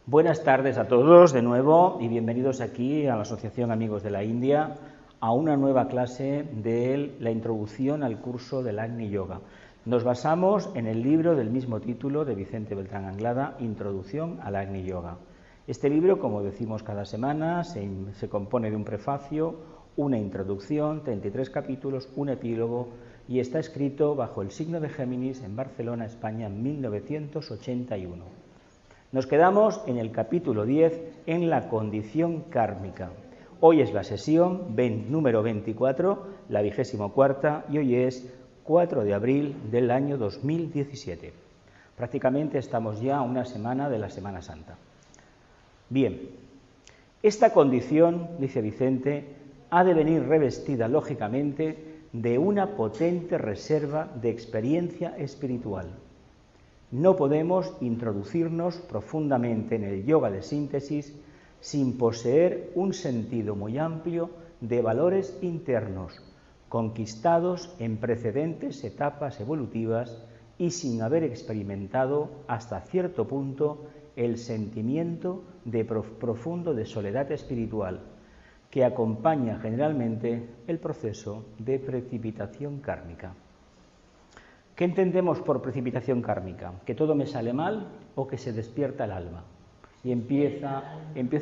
Buenas tardes a todos de nuevo y bienvenidos aquí a la Asociación Amigos de la India a una nueva clase de la introducción al curso del Agni Yoga. Nos basamos en el libro del mismo título de Vicente Beltrán Anglada, Introducción al Agni Yoga. Este libro, como decimos cada semana, se compone de un prefacio, una introducción, 33 capítulos, un epílogo y está escrito bajo el signo de Géminis en Barcelona, España, en 1981. Nos quedamos en el capítulo 10, en la condición kármica. Hoy es la sesión número 24, la 24ª, y hoy es 4 de abril del año 2017. Prácticamente estamos ya a una semana de la Semana Santa. Bien, esta condición, dice Vicente, ha de venir revestida, lógicamente, de una potente reserva de experiencia espiritual. No podemos introducirnos profundamente en el yoga de síntesis sin poseer un sentido muy amplio de valores internos, conquistados en precedentes etapas evolutivas y sin haber experimentado hasta cierto punto el sentimiento de profundo de soledad espiritual que acompaña generalmente el proceso de precipitación kármica. ¿Qué entendemos por precipitación kármica? ¿Que todo me sale mal o que se despierta el alma? Y empieza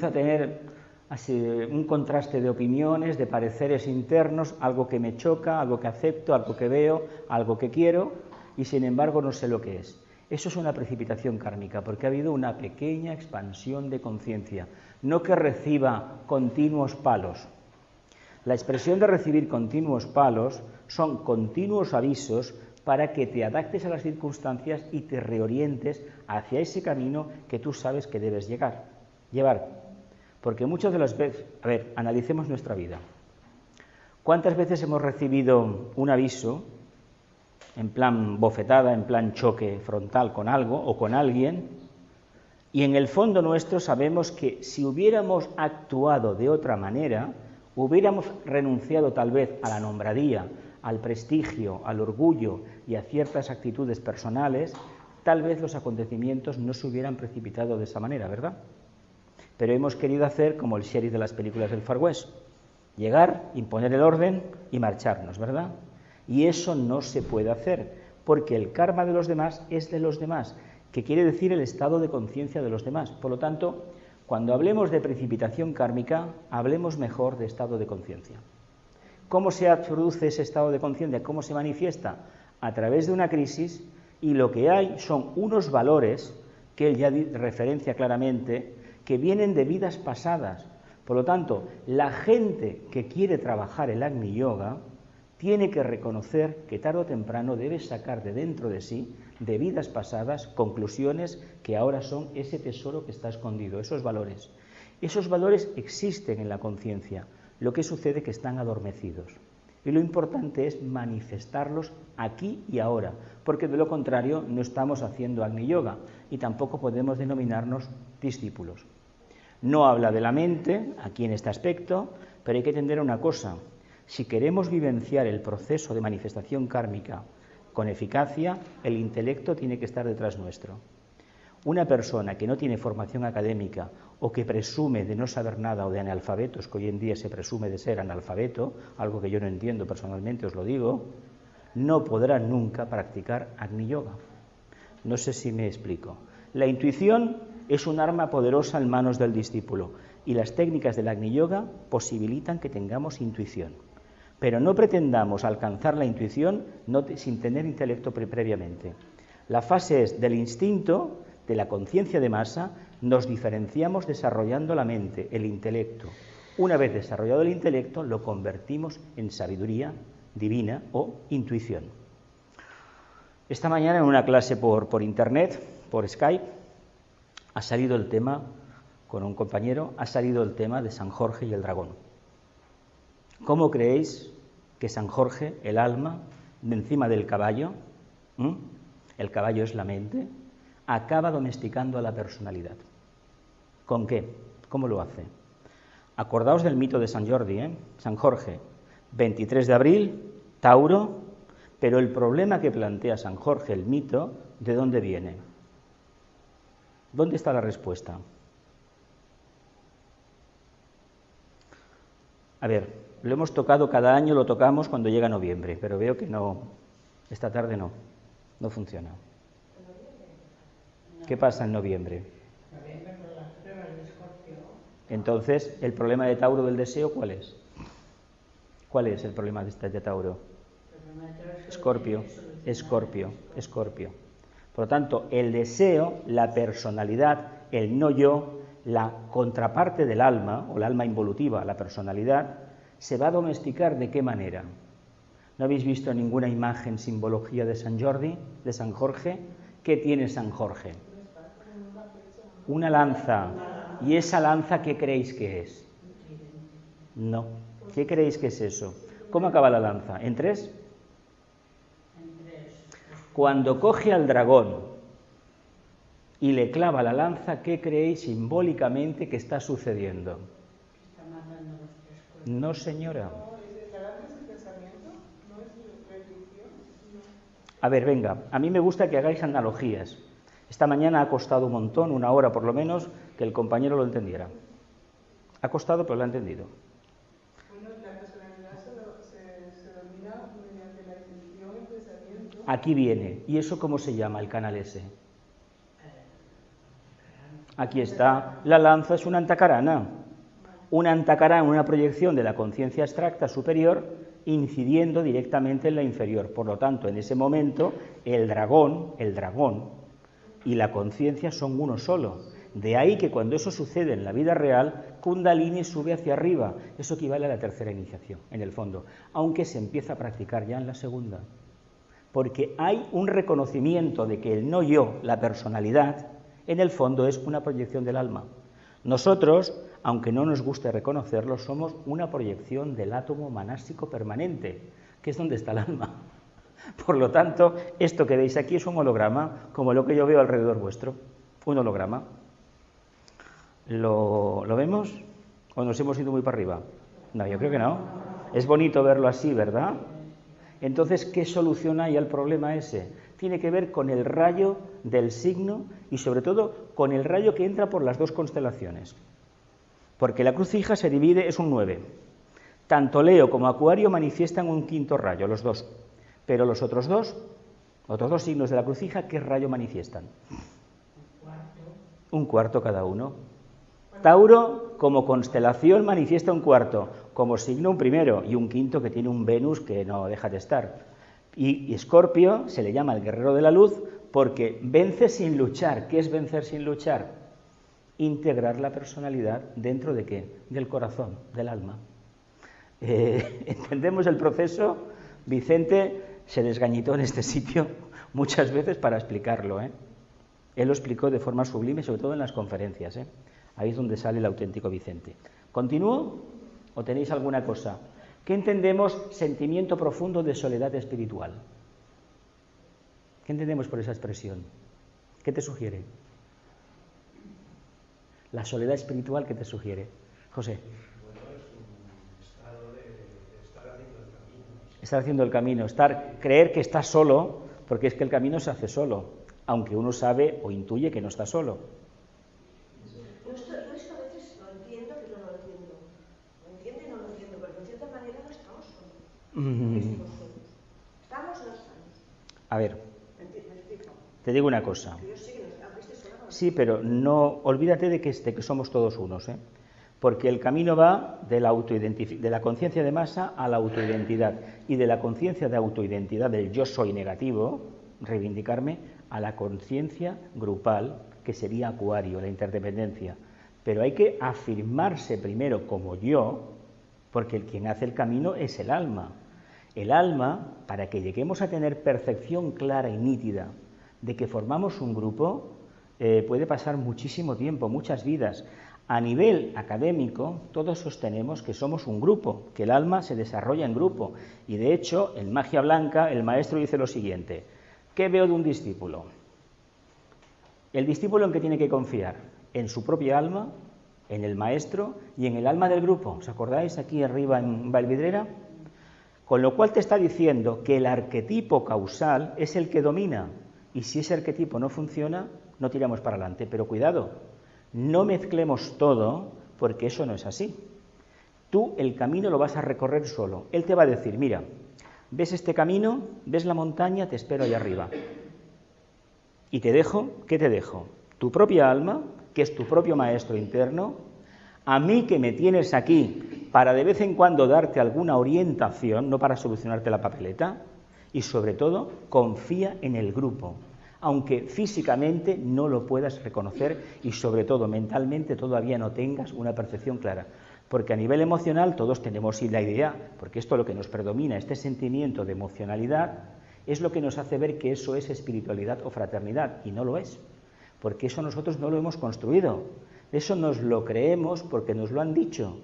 a tener así, un contraste de opiniones, de pareceres internos, algo que me choca, algo que acepto, algo que veo, algo que quiero, y sin embargo no sé lo que es. Eso es una precipitación kármica, porque ha habido una pequeña expansión de conciencia, no que reciba continuos palos. La expresión de recibir continuos palos son continuos avisos para que te adaptes a las circunstancias y te reorientes hacia ese camino que tú sabes que debes llevar. Porque muchas de las veces, analicemos nuestra vida. ¿Cuántas veces hemos recibido un aviso en plan bofetada, en plan choque frontal con algo o con alguien, y en el fondo nuestro sabemos que si hubiéramos actuado de otra manera, hubiéramos renunciado tal vez a la nombradía, al prestigio, al orgullo y a ciertas actitudes personales, tal vez los acontecimientos no se hubieran precipitado de esa manera, ¿verdad? Pero hemos querido hacer como el sheriff de las películas del Far West, llegar, imponer el orden y marcharnos, ¿verdad? Y eso no se puede hacer, porque el karma de los demás es de los demás, que quiere decir el estado de conciencia de los demás. Por lo tanto, cuando hablemos de precipitación kármica, hablemos mejor de estado de conciencia. ¿Cómo se produce ese estado de conciencia? ¿Cómo se manifiesta? A través de una crisis, y lo que hay son unos valores que él ya referencia claramente, que vienen de vidas pasadas. Por lo tanto, la gente que quiere trabajar el Agni Yoga tiene que reconocer que tarde o temprano debe sacar de dentro de sí, de vidas pasadas, conclusiones que ahora son ese tesoro que está escondido, esos valores. Esos valores existen en la conciencia. Lo que sucede es que están adormecidos. Y lo importante es manifestarlos aquí y ahora, porque de lo contrario no estamos haciendo Agni Yoga y tampoco podemos denominarnos discípulos. No habla de la mente, aquí en este aspecto, pero hay que entender una cosa. Si queremos vivenciar el proceso de manifestación kármica con eficacia, el intelecto tiene que estar detrás nuestro. Una persona que no tiene formación académica o que presume de no saber nada o de analfabetos, que hoy en día se presume de ser analfabeto, algo que yo no entiendo personalmente, os lo digo, no podrá nunca practicar Agni Yoga. No sé si me explico. La intuición es un arma poderosa en manos del discípulo y las técnicas del Agni Yoga posibilitan que tengamos intuición. Pero no pretendamos alcanzar la intuición sin tener intelecto previamente. La fase es del instinto, de la conciencia de masa, nos diferenciamos desarrollando la mente, el intelecto. Una vez desarrollado el intelecto, lo convertimos en sabiduría divina o intuición. Esta mañana en una clase por internet, por Skype, ha salido el tema, con un compañero, ha salido el tema de San Jorge y el dragón. ¿Cómo creéis que San Jorge, el alma, de encima del caballo, el caballo es la mente, acaba domesticando a la personalidad? ¿Con qué? ¿Cómo lo hace? Acordaos del mito de San Jordi, San Jorge, 23 de abril, Tauro, pero el problema que plantea San Jorge, el mito, ¿de dónde viene? ¿Dónde está la respuesta? A ver, lo hemos tocado cada año, lo tocamos cuando llega noviembre, pero veo que no, esta tarde no funciona. ¿Qué pasa en noviembre? Entonces, ¿el problema de Tauro del deseo cuál es? ¿Cuál es el problema de Tauro? Escorpio. Por lo tanto, el deseo, la personalidad, el no yo, la contraparte del alma, o el alma involutiva, la personalidad, se va a domesticar ¿de qué manera? ¿No habéis visto ninguna imagen, simbología de San Jordi, de San Jorge? ¿Qué tiene San Jorge? Una lanza. ¿Y esa lanza qué creéis que es? No. ¿Qué creéis que es eso? ¿Cómo acaba la lanza? ¿En tres? Cuando coge al dragón y le clava la lanza, ¿qué creéis simbólicamente que está sucediendo? No, señora. A ver, venga, a mí me gusta que hagáis analogías. Esta mañana ha costado un montón, 1 hora por lo menos, que el compañero lo entendiera. Ha costado, pero lo ha entendido. Bueno, la personalidad se domina mediante la intención, el pensamiento. Aquí viene. ¿Y eso cómo se llama, el canal ese? Aquí está. La lanza es una antacarana. Una antacarana, una proyección de la conciencia abstracta superior, incidiendo directamente en la inferior. Por lo tanto, en ese momento, el dragón y la conciencia son uno solo. De ahí que cuando eso sucede en la vida real, Kundalini sube hacia arriba. Eso equivale a la tercera iniciación, en el fondo, aunque se empieza a practicar ya en la segunda. Porque hay un reconocimiento de que el no yo, la personalidad, en el fondo es una proyección del alma. Nosotros, aunque no nos guste reconocerlo, somos una proyección del átomo manásico permanente, que es donde está el alma. Por lo tanto, esto que veis aquí es un holograma, como lo que yo veo alrededor vuestro, un holograma. ¿Lo vemos? ¿O nos hemos ido muy para arriba? No, yo creo que no. Es bonito verlo así, ¿verdad? Entonces, ¿qué solución hay al problema ese? Tiene que ver con el rayo del signo y sobre todo con el rayo que entra por las dos constelaciones. Porque la cruz fija se divide, es un 9. Tanto Leo como Acuario manifiestan un quinto rayo, los dos. Pero los otros dos signos de la cruz fija, ¿qué rayo manifiestan? Un cuarto cada uno. Tauro, como constelación, manifiesta un cuarto, como signo un primero, y un quinto que tiene un Venus que no deja de estar. Y Escorpio se le llama el guerrero de la luz porque vence sin luchar. ¿Qué es vencer sin luchar? Integrar la personalidad dentro de ¿qué? Del corazón, del alma. ¿Entendemos el proceso? Vicente se desgañitó en este sitio muchas veces para explicarlo. Él lo explicó de forma sublime, sobre todo en las conferencias. Ahí es donde sale el auténtico Vicente. ¿Continúo o tenéis alguna cosa? ¿Qué entendemos sentimiento profundo de soledad espiritual? ¿Qué entendemos por esa expresión? ¿Qué te sugiere? La soledad espiritual, ¿qué te sugiere? José. Bueno, es un estado de estar haciendo el camino. Estar haciendo el camino, creer que estás solo, porque es que el camino se hace solo, aunque uno sabe o intuye que no está solo. Esto a veces lo entiendo, pero no lo entiendo. Lo entiendo y no lo entiendo, porque en cierta manera no estamos solos. ¿Estamos o no estamos? A ver, ¿Me explico? te digo una cosa. Yo sé que no, aunque esté sola, Sí, pero no olvídate de que somos todos unos, porque el camino va de la conciencia de masa a la autoidentidad, y de la conciencia de autoidentidad del yo soy negativo, reivindicarme, a la conciencia grupal, que sería Acuario, la interdependencia. Pero hay que afirmarse primero como yo, porque quien hace el camino es el alma. El alma, para que lleguemos a tener percepción clara y nítida de que formamos un grupo, puede pasar muchísimo tiempo, muchas vidas. A nivel académico, todos sostenemos que somos un grupo, que el alma se desarrolla en grupo. Y de hecho, en Magia Blanca, el maestro dice lo siguiente: ¿qué veo de un discípulo? El discípulo, ¿en qué tiene que confiar? En su propia alma, en el maestro y en el alma del grupo. ¿Os acordáis aquí arriba en Valvidrera? Con lo cual te está diciendo que el arquetipo causal es el que domina, y si ese arquetipo no funciona, no tiramos para adelante. Pero cuidado, no mezclemos todo, porque eso no es así. Tú el camino lo vas a recorrer solo. Él te va a decir, mira, ¿ves este camino? ¿Ves la montaña? Te espero allá arriba. Y te dejo, ¿qué te dejo? Tu propia alma, que es tu propio maestro interno, a mí que me tienes aquí para de vez en cuando darte alguna orientación, no para solucionarte la papeleta, y sobre todo, confía en el grupo, aunque físicamente no lo puedas reconocer y sobre todo mentalmente todavía no tengas una percepción clara. Porque a nivel emocional todos tenemos la idea, porque esto lo que nos predomina, este sentimiento de emocionalidad, es lo que nos hace ver que eso es espiritualidad o fraternidad, y no lo es, porque eso nosotros no lo hemos construido, eso nos lo creemos porque nos lo han dicho,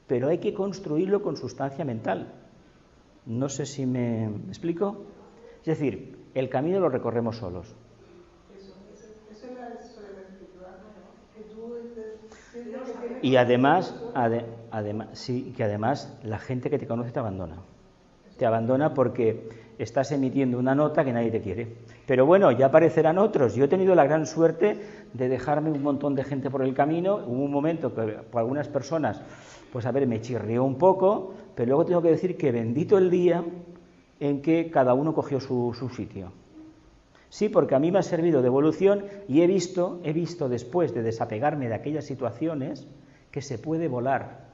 pero hay que construirlo con sustancia mental. No sé si me explico. Es decir, el camino lo recorremos solos. Eso es la soledad espiritual, ¿no? Que tú sientes que tienes... Y además la gente que te conoce te abandona. Te abandona porque estás emitiendo una nota que nadie te quiere. Pero bueno, ya aparecerán otros. Yo he tenido la gran suerte de dejarme un montón de gente por el camino. Hubo un momento que por algunas personas, pues a ver, me chirrió un poco, pero luego tengo que decir que bendito el día en que cada uno cogió su sitio. Sí, porque a mí me ha servido de evolución y he visto después de desapegarme de aquellas situaciones que se puede volar,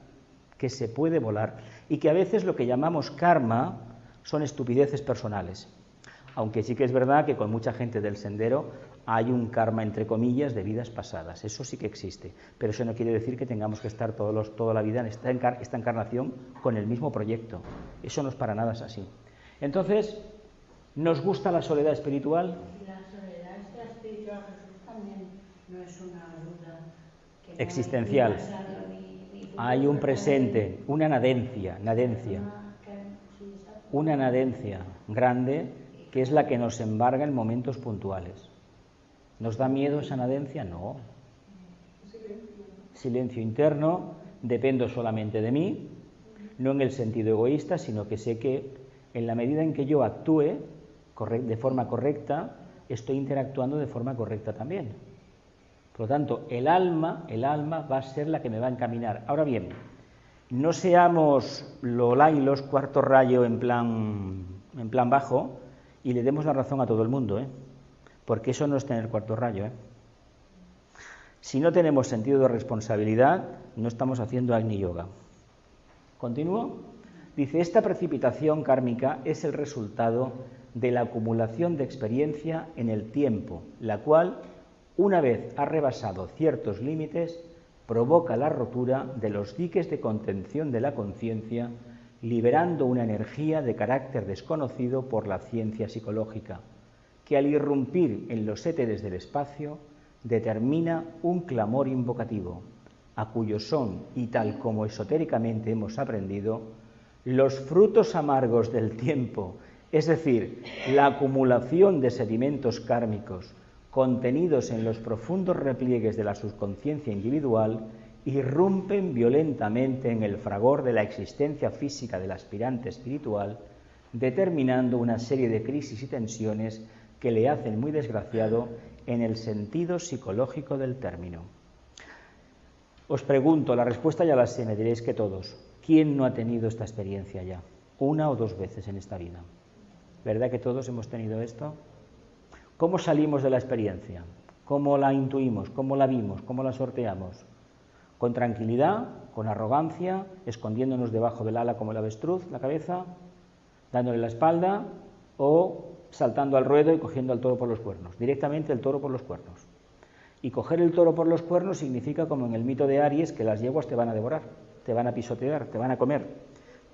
y que a veces lo que llamamos karma son estupideces personales, aunque sí que es verdad que con mucha gente del sendero hay un karma entre comillas de vidas pasadas, eso sí que existe, pero eso no quiere decir que tengamos que estar toda la vida en esta encarnación con el mismo proyecto, eso no es para nada así. Entonces, ¿nos gusta la soledad espiritual? La soledad espiritual, Jesús, también no es una duda que existencial. No hay, pasado, ni hay un presente, una nadencia, una nadencia grande que es la que nos embarga en momentos puntuales. ¿Nos da miedo esa nadencia? No. Silencio interno, dependo solamente de mí, no en el sentido egoísta, sino que sé que en la medida en que yo actúe de forma correcta, estoy interactuando de forma correcta también. Por lo tanto, el alma va a ser la que me va a encaminar. Ahora bien, no seamos lolailos, cuarto rayo en plan bajo, y le demos la razón a todo el mundo, porque eso no es tener cuarto rayo. Si no tenemos sentido de responsabilidad, no estamos haciendo Agni Yoga. ¿Continúo? Dice, esta precipitación kármica es el resultado de la acumulación de experiencia en el tiempo, la cual, una vez ha rebasado ciertos límites, provoca la rotura de los diques de contención de la conciencia, liberando una energía de carácter desconocido por la ciencia psicológica, que al irrumpir en los éteres del espacio determina un clamor invocativo, a cuyo son, y tal como esotéricamente hemos aprendido, los frutos amargos del tiempo, es decir, la acumulación de sedimentos kármicos contenidos en los profundos repliegues de la subconsciencia individual, irrumpen violentamente en el fragor de la existencia física del aspirante espiritual, determinando una serie de crisis y tensiones que le hacen muy desgraciado en el sentido psicológico del término. Os pregunto, la respuesta ya la sé, me diréis que todos. ¿Quién no ha tenido esta experiencia ya? Una o dos veces en esta vida. ¿Verdad que todos hemos tenido esto? ¿Cómo salimos de la experiencia? ¿Cómo la intuimos? ¿Cómo la vimos? ¿Cómo la sorteamos? ¿Con tranquilidad? ¿Con arrogancia? ¿Escondiéndonos debajo del ala como el avestruz, la cabeza? ¿Dándole la espalda? ¿O saltando al ruedo y cogiendo al toro por los cuernos? Directamente el toro por los cuernos. Y coger el toro por los cuernos significa, como en el mito de Aries, que las yeguas te van a devorar, te van a pisotear, te van a comer.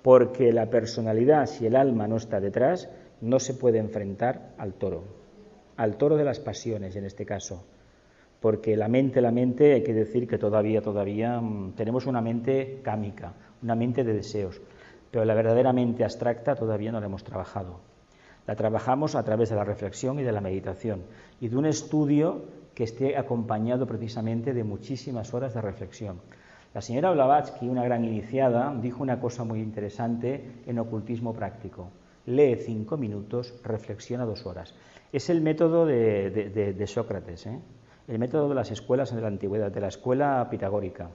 Porque la personalidad, si el alma no está detrás, no se puede enfrentar al toro de las pasiones en este caso. Porque la mente, hay que decir que todavía tenemos una mente cámica, una mente de deseos, pero la verdadera mente abstracta todavía no la hemos trabajado. La trabajamos a través de la reflexión y de la meditación y de un estudio que esté acompañado precisamente de muchísimas horas de reflexión. La señora Blavatsky, una gran iniciada, dijo una cosa muy interesante en ocultismo práctico. Lee 5 minutos, reflexiona 2 horas. Es el método de Sócrates, el método de las escuelas de la antigüedad, de la escuela pitagórica.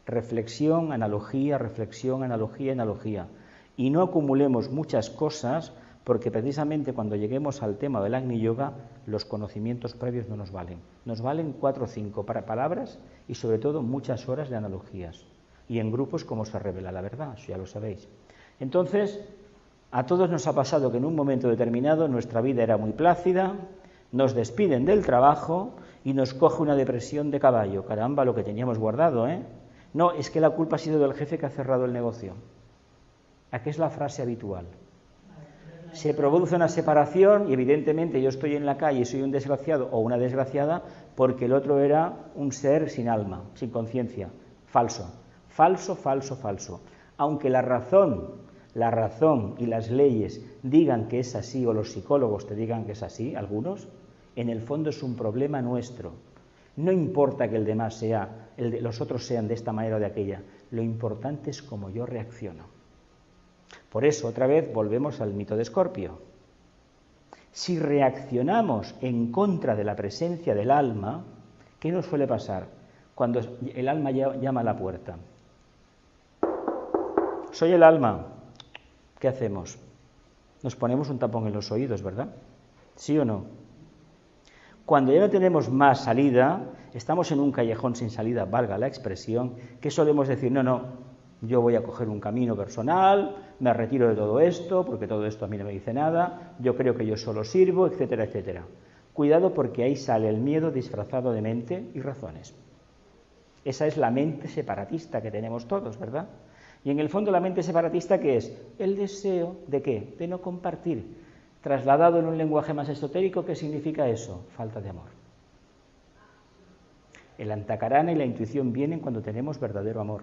reflexión, analogía, reflexión, analogía, analogía. Y no acumulemos muchas cosas, porque precisamente cuando lleguemos al tema del Agni Yoga, los conocimientos previos no nos valen. Nos valen 4 o 5 palabras y sobre todo muchas horas de analogías. Y en grupos como se revela la verdad, eso ya lo sabéis. Entonces, a todos nos ha pasado que en un momento determinado nuestra vida era muy plácida, nos despiden del trabajo y nos coge una depresión de caballo. Caramba, lo que teníamos guardado, ¿eh? No, es que la culpa ha sido del jefe que ha cerrado el negocio. Aquí es la frase habitual. Se produce una separación y evidentemente yo estoy en la calle y soy un desgraciado o una desgraciada porque el otro era un ser sin alma, sin conciencia. Falso, falso, falso, falso. Aunque la razón y las leyes digan que es así o los psicólogos te digan que es así, algunos, en el fondo es un problema nuestro. No importa que el demás sea, los otros sean de esta manera o de aquella, lo importante es cómo yo reacciono. Por eso, otra vez, volvemos al mito de Escorpio. Si reaccionamos en contra de la presencia del alma, ¿qué nos suele pasar cuando el alma llama a la puerta? Soy el alma. ¿Qué hacemos? Nos ponemos un tapón en los oídos, ¿verdad? ¿Sí o no? Cuando ya no tenemos más salida, estamos en un callejón sin salida, valga la expresión, ¿qué solemos decir? No, yo voy a coger un camino personal, me retiro de todo esto, porque todo esto a mí no me dice nada, yo creo que yo solo sirvo, etcétera, etcétera. Cuidado porque ahí sale el miedo disfrazado de mente y razones. Esa es la mente separatista que tenemos todos, ¿verdad? Y en el fondo la mente separatista, ¿qué es? El deseo ¿de qué? De no compartir. Trasladado en un lenguaje más esotérico, ¿qué significa eso? Falta de amor. El antakarana y la intuición vienen cuando tenemos verdadero amor.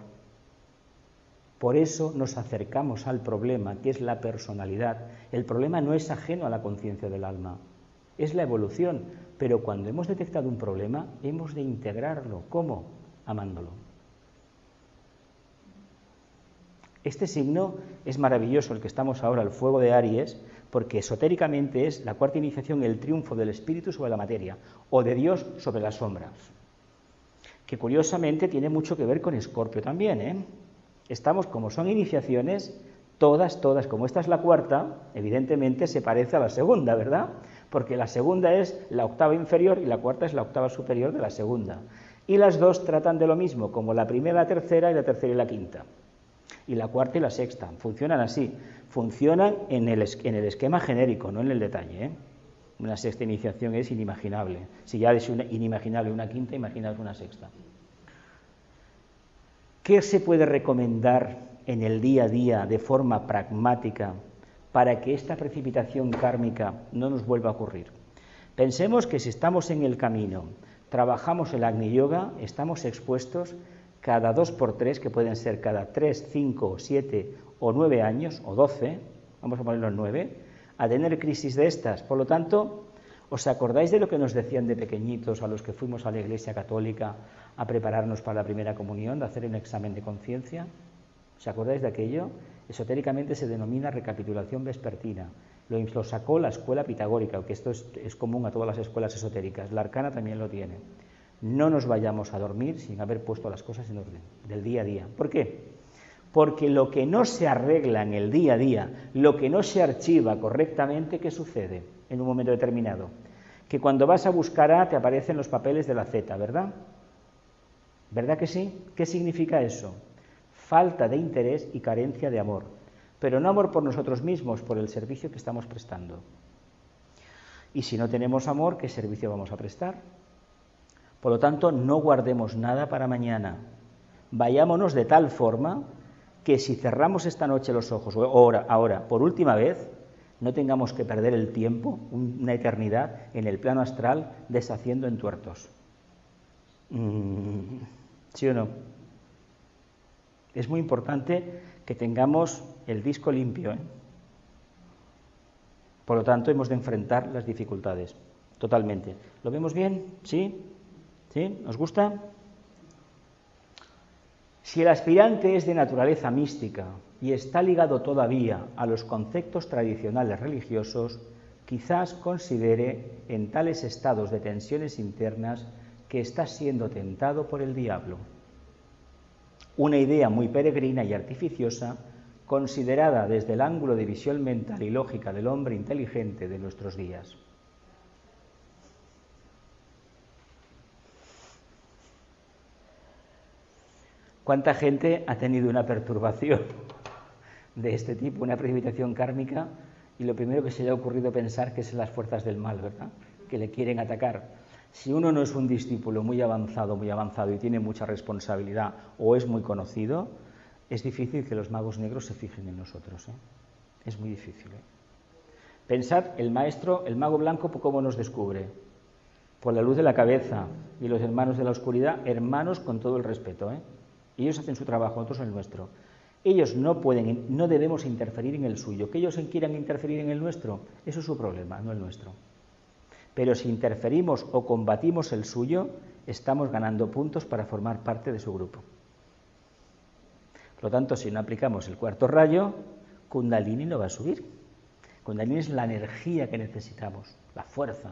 Por eso nos acercamos al problema, que es la personalidad. El problema no es ajeno a la conciencia del alma, es la evolución. Pero cuando hemos detectado un problema, hemos de integrarlo. ¿Cómo? Amándolo. Este signo es maravilloso, el que estamos ahora, el fuego de Aries, porque esotéricamente es la cuarta iniciación, el triunfo del espíritu sobre la materia, o de Dios sobre las sombras, que curiosamente tiene mucho que ver con Escorpio también, ¿eh? Estamos, como son iniciaciones, todas, como esta es la cuarta, evidentemente se parece a la segunda, ¿verdad? Porque la segunda es la octava inferior y la cuarta es la octava superior de la segunda. Y las dos tratan de lo mismo, como la primera, la tercera y la tercera y la quinta. Y la cuarta y la sexta, funcionan así, funcionan en el esquema genérico, no en el detalle, ¿eh? Una sexta iniciación es inimaginable. Si ya es inimaginable una quinta, imaginaos una sexta. ¿Qué se puede recomendar en el día a día de forma pragmática para que esta precipitación kármica no nos vuelva a ocurrir? Pensemos que si estamos en el camino, trabajamos el Agni Yoga, estamos expuestos cada 2 por 3, que pueden ser cada 3, 5, 7 o 9 años, o 12, vamos a ponerlo en 9, a tener crisis de estas. Por lo tanto, ¿os acordáis de lo que nos decían de pequeñitos a los que fuimos a la Iglesia Católica a prepararnos para la primera comunión, de hacer un examen de conciencia? ¿Os acordáis de aquello? Esotéricamente se denomina recapitulación vespertina. Lo sacó la escuela pitagórica, que esto es común a todas las escuelas esotéricas. La arcana también lo tiene. No nos vayamos a dormir sin haber puesto las cosas en orden, del día a día. ¿Por qué? Porque lo que no se arregla en el día a día, lo que no se archiva correctamente, ¿qué sucede en un momento determinado? Que cuando vas a buscar A te aparecen los papeles de la Z, ¿verdad? ¿Verdad que sí? ¿Qué significa eso? Falta de interés y carencia de amor. Pero no amor por nosotros mismos, por el servicio que estamos prestando. Y si no tenemos amor, ¿qué servicio vamos a prestar? Por lo tanto, no guardemos nada para mañana. Vayámonos de tal forma que si cerramos esta noche los ojos, ahora, por última vez, no tengamos que perder el tiempo, una eternidad, en el plano astral, deshaciendo entuertos. ¿Sí o no? Es muy importante que tengamos el disco limpio, ¿eh? Por lo tanto, hemos de enfrentar las dificultades, totalmente. ¿Lo vemos bien? ¿Sí? ¿Sí? ¿Nos gusta? Si el aspirante es de naturaleza mística y está ligado todavía a los conceptos tradicionales religiosos, quizás considere en tales estados de tensiones internas que está siendo tentado por el diablo. Una idea muy peregrina y artificiosa, considerada desde el ángulo de visión mental y lógica del hombre inteligente de nuestros días. ¿Cuánta gente ha tenido una perturbación de este tipo, una precipitación kármica, y lo primero que se le ha ocurrido pensar que son las fuerzas del mal, ¿verdad?, que le quieren atacar? Si uno no es un discípulo muy avanzado y tiene mucha responsabilidad o es muy conocido, es difícil que los magos negros se fijen en nosotros, ¿eh? Es muy difícil, ¿eh? Pensad, el mago blanco, ¿cómo nos descubre? Por la luz de la cabeza, y los hermanos de la oscuridad, hermanos con todo el respeto, ¿eh? Ellos hacen su trabajo, nosotros el nuestro. Ellos no debemos interferir en el suyo. Que ellos quieran interferir en el nuestro, eso es su problema, no el nuestro. Pero si interferimos o combatimos el suyo, estamos ganando puntos para formar parte de su grupo. Por lo tanto, si no aplicamos el cuarto rayo, Kundalini no va a subir. Kundalini es la energía que necesitamos, la fuerza,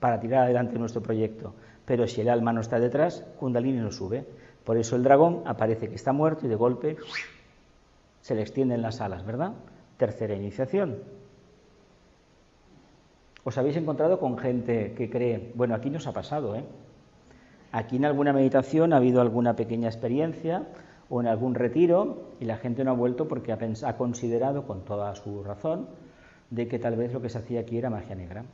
para tirar adelante nuestro proyecto. Pero si el alma no está detrás, Kundalini no sube. Por eso el dragón aparece que está muerto y de golpe se le extienden las alas, ¿verdad? Tercera iniciación. ¿Os habéis encontrado con gente que cree? Bueno, aquí nos ha pasado, ¿eh? Aquí en alguna meditación ha habido alguna pequeña experiencia o en algún retiro y la gente no ha vuelto porque ha considerado, con toda su razón, de que tal vez lo que se hacía aquí era magia negra.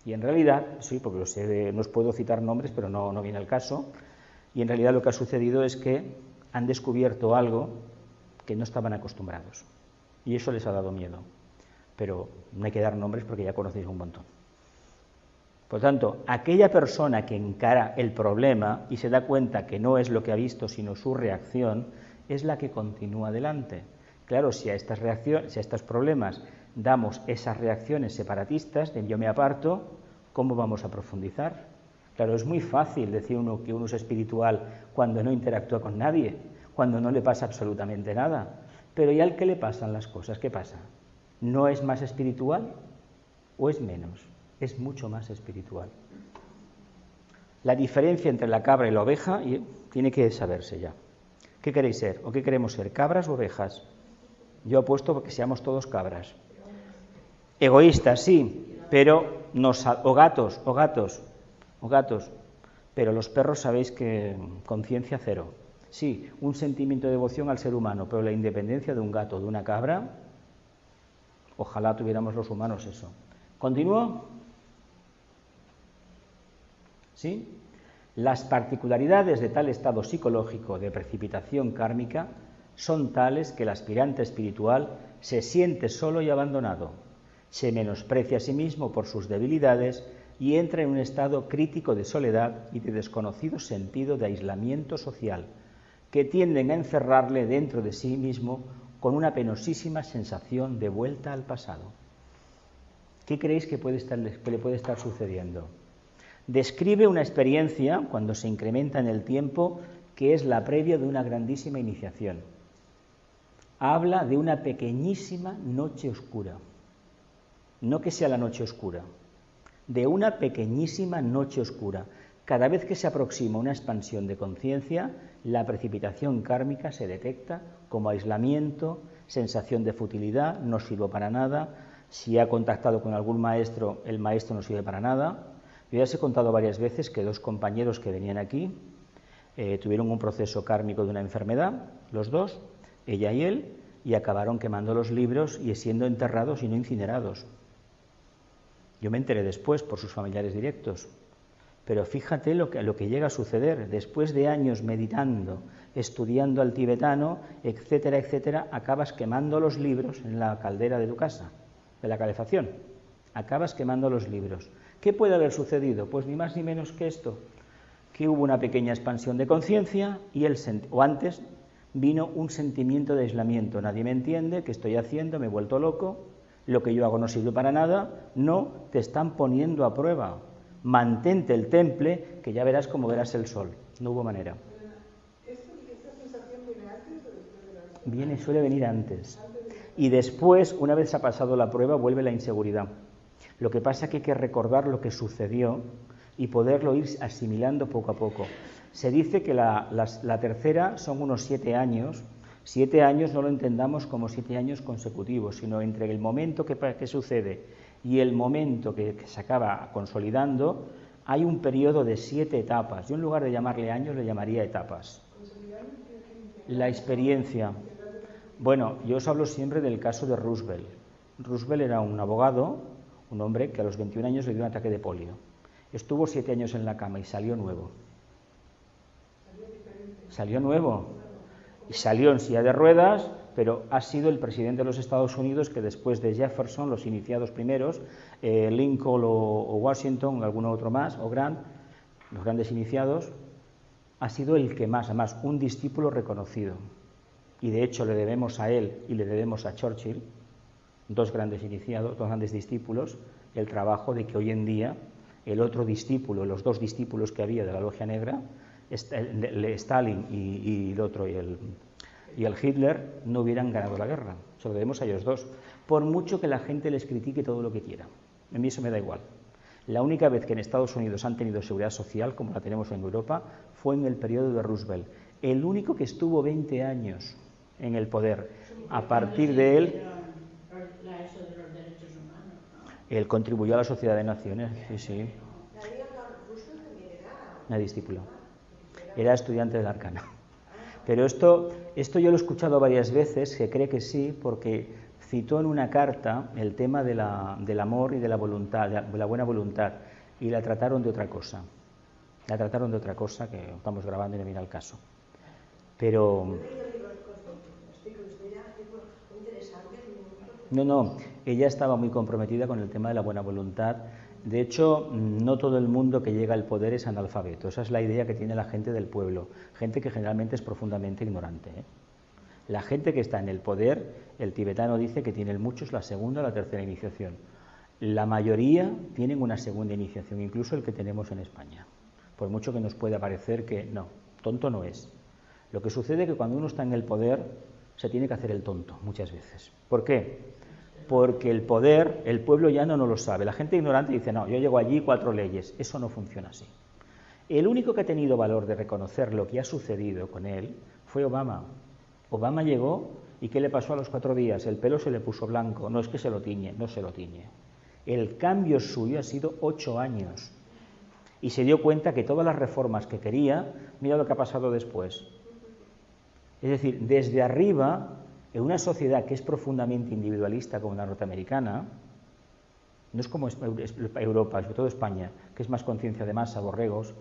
Y en realidad, sí, porque no os puedo citar nombres, pero no viene al caso. Y en realidad lo que ha sucedido es que han descubierto algo que no estaban acostumbrados. Y eso les ha dado miedo. Pero no hay que dar nombres porque ya conocéis un montón. Por tanto, aquella persona que encara el problema y se da cuenta que no es lo que ha visto, sino su reacción, es la que continúa adelante. Claro, si a estos problemas damos esas reacciones separatistas de yo me aparto, ¿cómo vamos a profundizar? Claro, es muy fácil decir que uno es espiritual cuando no interactúa con nadie, cuando no le pasa absolutamente nada. Pero ¿y al que le pasan las cosas? ¿Qué pasa? ¿No es más espiritual o es menos? Es mucho más espiritual. La diferencia entre la cabra y la oveja tiene que saberse ya. ¿Qué queréis ser? ¿O qué queremos ser? ¿Cabras o ovejas? Yo apuesto porque seamos todos cabras. Egoístas, sí, pero o gatos, pero los perros sabéis que conciencia cero. Sí, un sentimiento de devoción al ser humano, pero la independencia de un gato o de una cabra, ojalá tuviéramos los humanos eso. ¿Continúo? ¿Sí? Las particularidades de tal estado psicológico de precipitación kármica son tales que el aspirante espiritual se siente solo y abandonado, se menosprecia a sí mismo por sus debilidades y entra en un estado crítico de soledad y de desconocido sentido de aislamiento social, que tienden a encerrarle dentro de sí mismo con una penosísima sensación de vuelta al pasado. ¿Qué creéis que le puede estar sucediendo? Describe una experiencia, cuando se incrementa en el tiempo, que es la previa de una grandísima iniciación. Habla de una pequeñísima noche oscura, no que sea la noche oscura, de una pequeñísima noche oscura. Cada vez que se aproxima una expansión de conciencia, la precipitación kármica se detecta como aislamiento, sensación de futilidad, no sirvo para nada. Si ha contactado con algún maestro, el maestro no sirve para nada. Yo ya os he contado varias veces que dos compañeros que venían aquí tuvieron un proceso kármico de una enfermedad, los dos, ella y él, y acabaron quemando los libros y siendo enterrados y no incinerados. Yo me enteré después por sus familiares directos, pero fíjate lo que llega a suceder. Después de años meditando, estudiando al tibetano, etcétera, etcétera, acabas quemando los libros en la caldera de tu casa, de la calefacción. Acabas quemando los libros. ¿Qué puede haber sucedido? Pues ni más ni menos que esto, que hubo una pequeña expansión de conciencia y antes vino un sentimiento de aislamiento. Nadie me entiende, ¿qué estoy haciendo? Me he vuelto loco. Lo que yo hago no sirve para nada. No, te están poniendo a prueba. Mantente el temple, que ya verás cómo verás el sol. No hubo manera. ¿Esta sensación viene antes o después de la Suele venir antes. Y después, una vez ha pasado la prueba, vuelve la inseguridad. Lo que pasa es que hay que recordar lo que sucedió y poderlo ir asimilando poco a poco. Se dice que la tercera son unos 7 años. 7 años no lo entendamos como 7 años consecutivos, sino entre el momento que sucede y el momento que se acaba consolidando, hay un periodo de 7 etapas. Yo en lugar de llamarle años, le llamaría etapas. La experiencia. Bueno, yo os hablo siempre del caso de Roosevelt. Roosevelt era un abogado, un hombre que a los 21 años le dio un ataque de polio. Estuvo 7 años en la cama y salió nuevo. Salió nuevo. Y salió en silla de ruedas, pero ha sido el presidente de los Estados Unidos que después de Jefferson, los iniciados primeros, Lincoln o Washington, alguno otro más, o Grant, los grandes iniciados, ha sido el que más, además, un discípulo reconocido. Y de hecho le debemos a él y le debemos a Churchill, dos grandes iniciados, dos grandes discípulos, el trabajo de que hoy en día el otro discípulo, los dos discípulos que había de la Logia Negra, Stalin y el otro y el Hitler, no hubieran ganado la guerra. Se lo debemos a ellos dos. Por mucho que la gente les critique todo lo que quiera. A mí eso me da igual. La única vez que en Estados Unidos han tenido seguridad social, como la tenemos en Europa, fue en el periodo de Roosevelt. El único que estuvo 20 años en el poder. A partir de él, él contribuyó a la Sociedad de Naciones. Sí, sí. Una discípula. Era estudiante de la Arcana. Pero esto yo lo he escuchado varias veces, que cree que sí, porque citó en una carta el tema del amor y de la voluntad, de la buena voluntad, y la trataron de otra cosa. La trataron de otra cosa que estamos grabando y no viene al caso. Pero... No, ella estaba muy comprometida con el tema de la buena voluntad. De hecho, no todo el mundo que llega al poder es analfabeto. Esa es la idea que tiene la gente del pueblo, gente que generalmente es profundamente ignorante, ¿eh? La gente que está en el poder, el tibetano dice que tienen muchos la segunda o la tercera iniciación. La mayoría tienen una segunda iniciación, incluso el que tenemos en España. Por mucho que nos pueda parecer que no, tonto no es. Lo que sucede es que cuando uno está en el poder, se tiene que hacer el tonto muchas veces. ¿Por qué? Porque el poder, el pueblo ya no lo sabe. La gente ignorante dice, no, yo llego allí, 4 leyes. Eso no funciona así. El único que ha tenido valor de reconocer lo que ha sucedido con él fue Obama. Obama llegó y ¿qué le pasó a los 4 días? El pelo se le puso blanco. No es que se lo tiñe, no se lo tiñe. El cambio suyo ha sido 8 años. Y se dio cuenta que todas las reformas que quería, mira lo que ha pasado después. Es decir, desde arriba... En una sociedad que es profundamente individualista como la norteamericana, no es como Europa, sobre todo España, que es más conciencia de masa, borregos,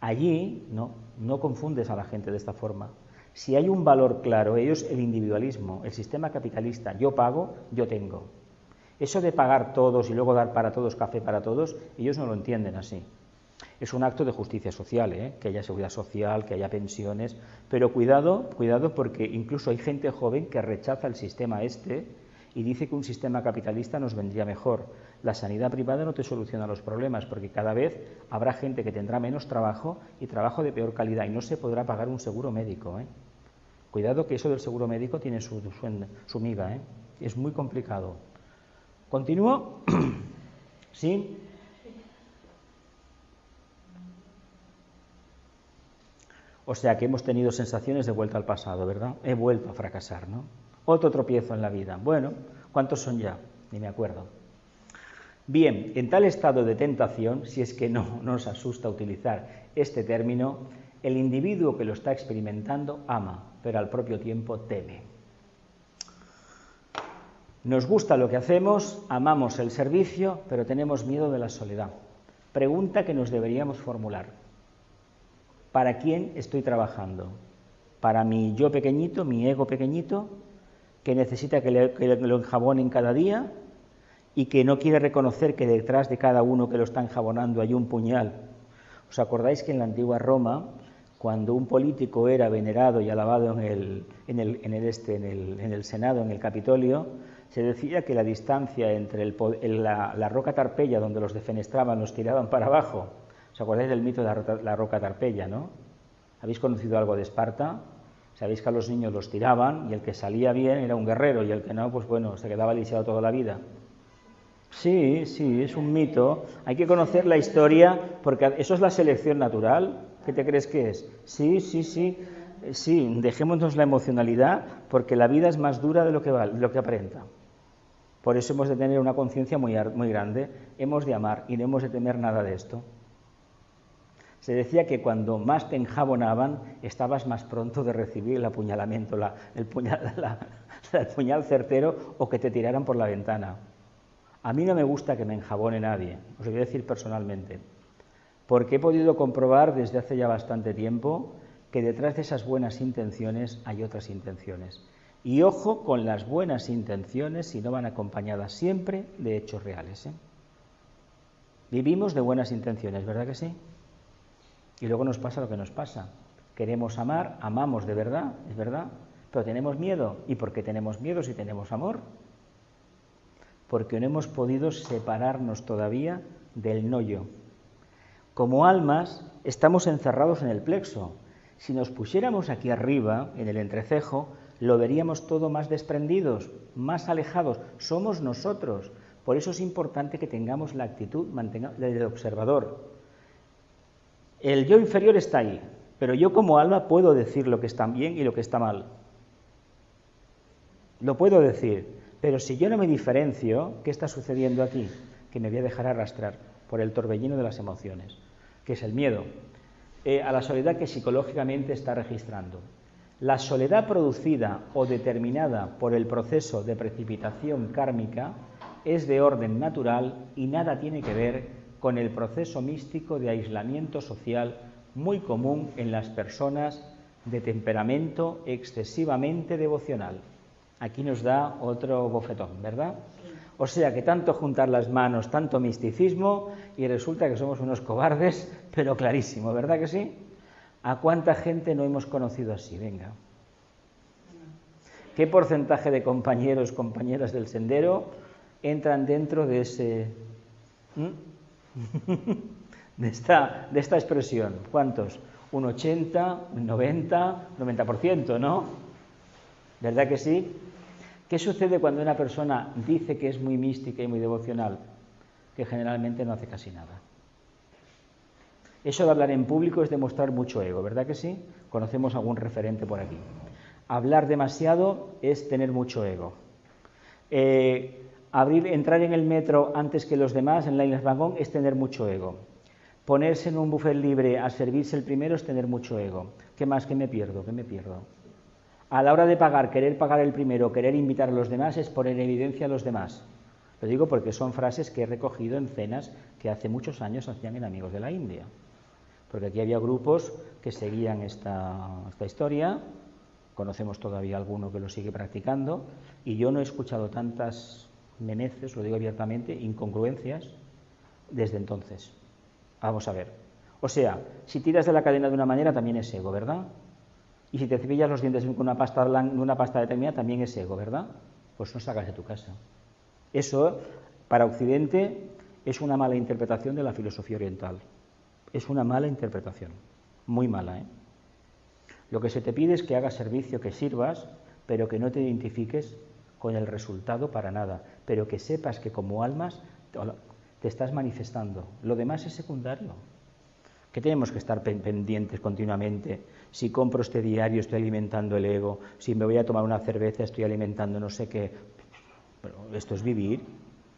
allí no confundes a la gente de esta forma. Si hay un valor claro, ellos el individualismo, el sistema capitalista, yo pago, yo tengo. Eso de pagar todos y luego dar para todos, café para todos, ellos no lo entienden así. Es un acto de justicia social, que haya seguridad social, que haya pensiones, pero cuidado porque incluso hay gente joven que rechaza el sistema y dice que un sistema capitalista nos vendría mejor. La sanidad privada no te soluciona los problemas porque cada vez habrá gente que tendrá menos trabajo y trabajo de peor calidad y no se podrá pagar un seguro médico. Cuidado que eso del seguro médico tiene su miga, es muy complicado. ¿Continúo? ¿Sí? O sea que hemos tenido sensaciones de vuelta al pasado, ¿verdad? He vuelto a fracasar, ¿no? Otro tropiezo en la vida. Bueno, ¿cuántos son ya? Ni me acuerdo. Bien, en tal estado de tentación, si es que no nos asusta utilizar este término, el individuo que lo está experimentando ama, pero al propio tiempo teme. Nos gusta lo que hacemos, amamos el servicio, pero tenemos miedo de la soledad. Pregunta que nos deberíamos formular. ¿Para quién estoy trabajando? ¿Para mi yo pequeñito, mi ego pequeñito, que necesita que lo enjabonen cada día y que no quiere reconocer que detrás de cada uno que lo está enjabonando hay un puñal? ¿Os acordáis que en la antigua Roma, cuando un político era venerado y alabado en el Senado, en el Capitolio, se decía que la distancia entre la roca Tarpeya, donde los defenestraban, los tiraban para abajo? ¿Os acordáis del mito de la roca Tarpeya, no? ¿Habéis conocido algo de Esparta? Sabéis que a los niños los tiraban y el que salía bien era un guerrero y el que no, pues bueno, se quedaba lisiado toda la vida. Sí, es un mito. Hay que conocer la historia porque eso es la selección natural. ¿Qué te crees que es? Sí, dejémonos la emocionalidad porque la vida es más dura de lo que aparenta. Por eso hemos de tener una conciencia muy grande, hemos de amar y no hemos de temer nada de esto. Se decía que cuando más te enjabonaban, estabas más pronto de recibir el apuñalamiento, el puñal certero o que te tiraran por la ventana. A mí no me gusta que me enjabone nadie, os lo voy a decir personalmente, porque he podido comprobar desde hace ya bastante tiempo que detrás de esas buenas intenciones hay otras intenciones. Y ojo con las buenas intenciones si no van acompañadas siempre de hechos reales, ¿eh? Vivimos de buenas intenciones, ¿verdad que sí? Y luego nos pasa lo que nos pasa. Queremos amar, amamos de verdad, es verdad, pero tenemos miedo. ¿Y por qué tenemos miedo si tenemos amor? Porque no hemos podido separarnos todavía del no-yo. Como almas estamos encerrados en el plexo. Si nos pusiéramos aquí arriba, en el entrecejo, lo veríamos todo más desprendidos, más alejados. Somos nosotros. Por eso es importante que tengamos la actitud del observador. El yo inferior está ahí, pero yo como alma puedo decir lo que está bien y lo que está mal. Lo puedo decir, pero si yo no me diferencio, ¿qué está sucediendo aquí? Que me voy a dejar arrastrar por el torbellino de las emociones, que es el miedo, a la soledad que psicológicamente está registrando. La soledad producida o determinada por el proceso de precipitación kármica es de orden natural y nada tiene que ver con el proceso místico de aislamiento social muy común en las personas de temperamento excesivamente devocional. Aquí nos da otro bofetón, ¿verdad? O sea que tanto juntar las manos, tanto misticismo y resulta que somos unos cobardes, pero clarísimo, ¿verdad que sí? ¿A cuánta gente no hemos conocido así? Venga. ¿Qué porcentaje de compañeros, compañeras del sendero entran dentro de ese... de esta expresión? ¿Cuántos? Un 80, un 90, 90%, ¿no? ¿Verdad que sí? ¿Qué sucede cuando una persona dice que es muy mística y muy devocional? Que generalmente no hace casi nada. Eso de hablar en público es demostrar mucho ego, ¿verdad que sí? Conocemos algún referente por aquí. Hablar demasiado es tener mucho ego. Entrar en el metro antes que los demás, en la vagón, es tener mucho ego. Ponerse en un buffet libre a servirse el primero es tener mucho ego. ¿Qué más? ¿Qué me pierdo? ¿Qué me pierdo? A la hora de pagar, querer pagar el primero, querer invitar a los demás es poner en evidencia a los demás. Lo digo porque son frases que he recogido en cenas que hace muchos años hacían en Amigos de la India. Porque aquí había grupos que seguían esta historia, conocemos todavía alguno que lo sigue practicando, y yo no he escuchado tantas meneces, lo digo abiertamente, incongruencias desde entonces. Vamos a ver. O sea, si tiras de la cadena de una manera también es ego, ¿verdad? Y si te cepillas los dientes con una pasta determinada también es ego, ¿verdad? Pues no salgas de tu casa. Eso, para Occidente, es una mala interpretación de la filosofía oriental. Es una mala interpretación, muy mala, ¿eh? Lo que se te pide es que hagas servicio, que sirvas, pero que no te identifiques con el resultado para nada, pero que sepas que como almas te estás manifestando. Lo demás es secundario. Que tenemos que estar pendientes continuamente. Si compro este diario estoy alimentando el ego, si me voy a tomar una cerveza estoy alimentando no sé qué. Pero esto es vivir.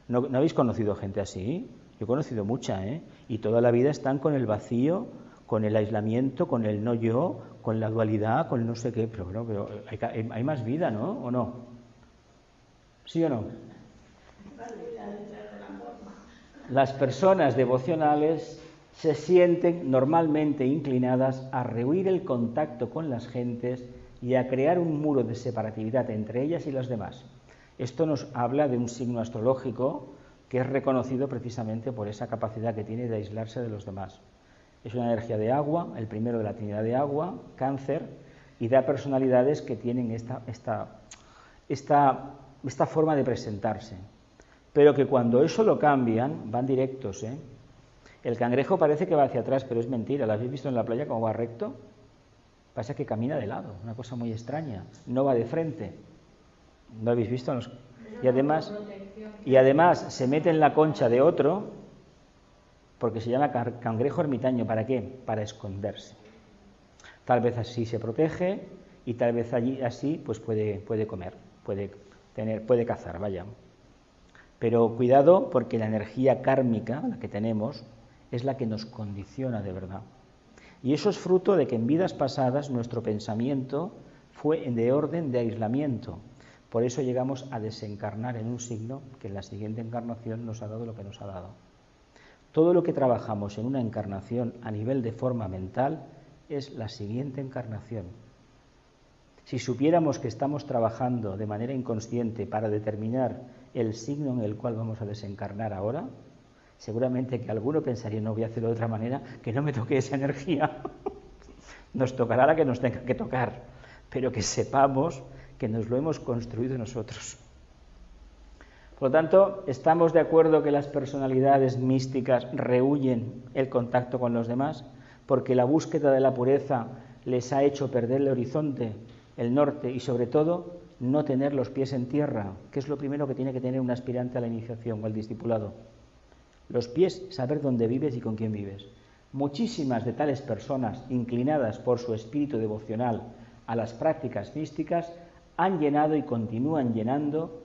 ¿No habéis conocido gente así? Yo he conocido mucha, ¿eh? Y toda la vida están con el vacío, con el aislamiento, con el no yo, con la dualidad, con no sé qué. Pero hay más vida, ¿no? ¿O no? ¿Sí o no? Las personas devocionales se sienten normalmente inclinadas a rehuir el contacto con las gentes y a crear un muro de separatividad entre ellas y las demás. Esto nos habla de un signo astrológico que es reconocido precisamente por esa capacidad que tiene de aislarse de los demás. Es una energía de agua, el primero de la trinidad de agua, Cáncer, y da personalidades que tienen esta forma de presentarse. Pero que cuando eso lo cambian, van directos, ¿eh? El cangrejo parece que va hacia atrás, pero es mentira. ¿Lo habéis visto en la playa cómo va recto? Pasa que camina de lado, una cosa muy extraña. No va de frente. ¿Lo habéis visto? Y además se mete en la concha de otro, porque se llama cangrejo ermitaño. ¿Para qué? Para esconderse. Tal vez así se protege y tal vez allí así pues puede comer, puede cazar, vaya. Pero cuidado, porque la energía kármica, la que tenemos, es la que nos condiciona de verdad. Y eso es fruto de que en vidas pasadas nuestro pensamiento fue de orden de aislamiento. Por eso llegamos a desencarnar en un signo que en la siguiente encarnación nos ha dado lo que nos ha dado. Todo lo que trabajamos en una encarnación a nivel de forma mental es la siguiente encarnación. Si supiéramos que estamos trabajando de manera inconsciente para determinar el signo en el cual vamos a desencarnar ahora, seguramente que alguno pensaría, no voy a hacerlo de otra manera, que no me toque esa energía. Nos tocará la que nos tenga que tocar, pero que sepamos que nos lo hemos construido nosotros. Por lo tanto, ¿estamos de acuerdo que las personalidades místicas rehuyen el contacto con los demás? Porque la búsqueda de la pureza les ha hecho perder el horizonte, el norte y sobre todo no tener los pies en tierra, que es lo primero que tiene que tener un aspirante a la iniciación o al discipulado. Los pies, saber dónde vives y con quién vives. Muchísimas de tales personas, inclinadas por su espíritu devocional a las prácticas místicas, han llenado y continúan llenando,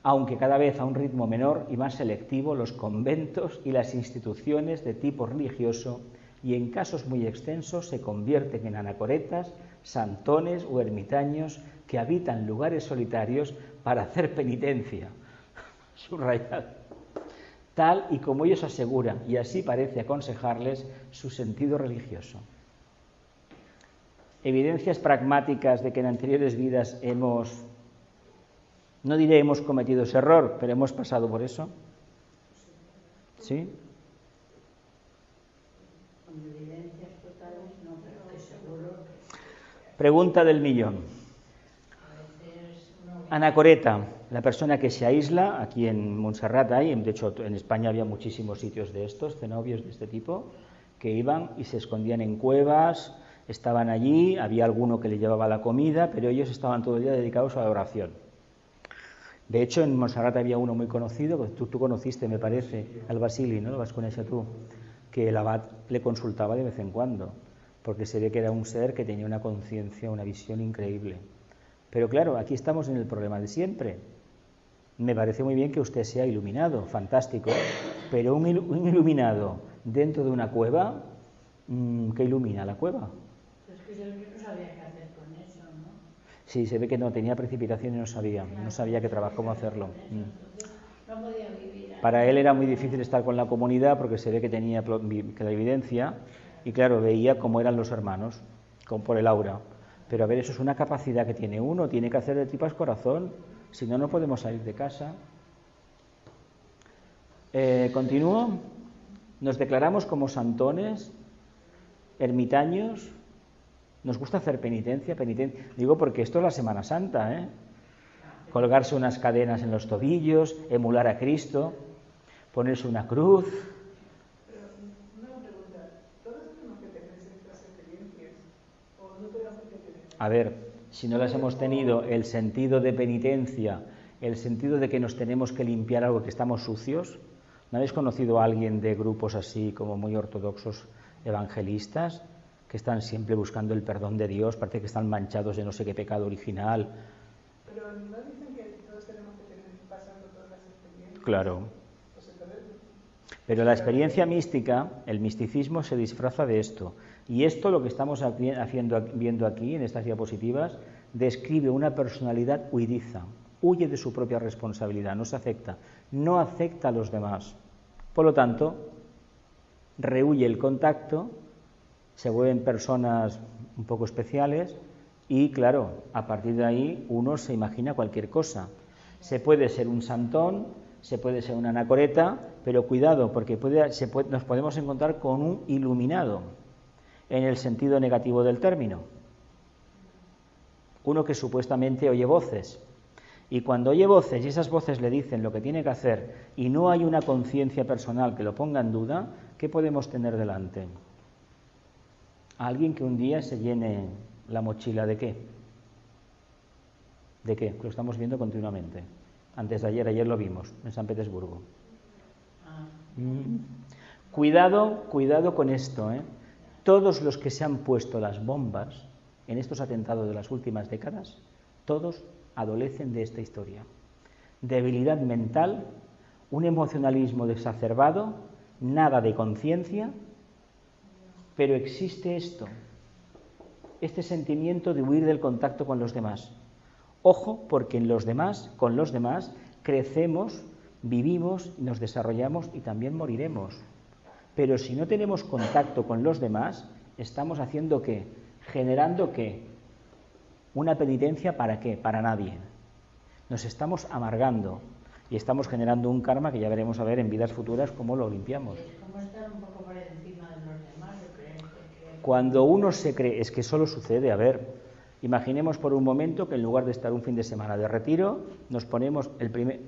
aunque cada vez a un ritmo menor y más selectivo, los conventos y las instituciones de tipo religioso, y en casos muy extensos se convierten en anacoretas, santones o ermitaños que habitan lugares solitarios para hacer penitencia. Subrayado. Tal y como ellos aseguran, y así parece aconsejarles su sentido religioso. Evidencias pragmáticas de que en anteriores vidas no diré hemos cometido ese error, pero hemos pasado por eso. ¿Sí? Con evidencias totales no, pero que seguro. Pregunta del millón. Anacoreta, la persona que se aísla, aquí en Montserrat hay, de hecho en España había muchísimos sitios de estos, cenobios de este tipo, que iban y se escondían en cuevas, estaban allí, había alguno que le llevaba la comida, pero ellos estaban todo el día dedicados a la oración. De hecho, en Montserrat había uno muy conocido, que tú conociste, me parece, al Basili, ¿no? Lo vas con ese tú, que el abad le consultaba de vez en cuando, porque se ve que era un ser que tenía una conciencia, una visión increíble. Pero claro, aquí estamos en el problema de siempre. Me parece muy bien que usted sea iluminado, fantástico, pero un iluminado dentro de una cueva, ¿qué ilumina la cueva? Es que yo no sabía qué hacer con eso, ¿no? Sí, se ve que no, tenía precipitación y no sabía qué trabajo, cómo hacerlo. No podía vivir ahí. Para él era muy difícil estar con la comunidad porque se ve que tenía la evidencia y claro, veía cómo eran los hermanos, por el aura. Pero a ver, eso es una capacidad que tiene uno, tiene que hacer de tripas corazón, si no, no podemos salir de casa. Continúo. Nos declaramos como santones, ermitaños. Nos gusta hacer penitencia. Digo porque esto es la Semana Santa, ¿eh? Colgarse unas cadenas en los tobillos, emular a Cristo, ponerse una cruz. Pero una pregunta, ¿todos tenemos que tener estas experiencias o no tenemos que tener? A ver, si no las hemos tenido, el sentido de penitencia, el sentido de que nos tenemos que limpiar algo, que estamos sucios. ¿No habéis conocido a alguien de grupos así como muy ortodoxos evangelistas que están siempre buscando el perdón de Dios, parece que están manchados de no sé qué pecado original? Pero no dicen que todos tenemos que tener pasando todas las experiencias. Claro. Pues entonces, Pero la experiencia mística, el misticismo se disfraza de esto. Y esto, lo que estamos viendo aquí en estas diapositivas, describe una personalidad huidiza, huye de su propia responsabilidad, no se acepta, no acepta a los demás. Por lo tanto, rehuye el contacto, se vuelven personas un poco especiales y, claro, a partir de ahí uno se imagina cualquier cosa. Se puede ser un santón, se puede ser una anacoreta, pero cuidado, porque nos podemos encontrar con un iluminado, en el sentido negativo del término. Uno que supuestamente oye voces, y cuando oye voces y esas voces le dicen lo que tiene que hacer y no hay una conciencia personal que lo ponga en duda, ¿qué podemos tener delante? Alguien que un día se llene la mochila ¿de qué? ¿De qué? Lo estamos viendo continuamente. Antes de ayer lo vimos en San Petersburgo. Cuidado con esto, ¿eh? Todos los que se han puesto las bombas en estos atentados de las últimas décadas, todos adolecen de esta historia. Debilidad mental, un emocionalismo exacerbado, nada de conciencia, pero existe esto, este sentimiento de huir del contacto con los demás. Ojo, porque en los demás, con los demás, crecemos, vivimos, nos desarrollamos y también moriremos. Pero si no tenemos contacto con los demás, estamos haciendo ¿qué? Generando ¿qué? Una penitencia ¿para qué? Para nadie. Nos estamos amargando y estamos generando un karma que ya veremos a ver en vidas futuras cómo lo limpiamos. Es como estar un poco por encima de los demás, yo creo. Cuando uno se cree, es que solo sucede, a ver, imaginemos por un momento que en lugar de estar un fin de semana de retiro, nos ponemos,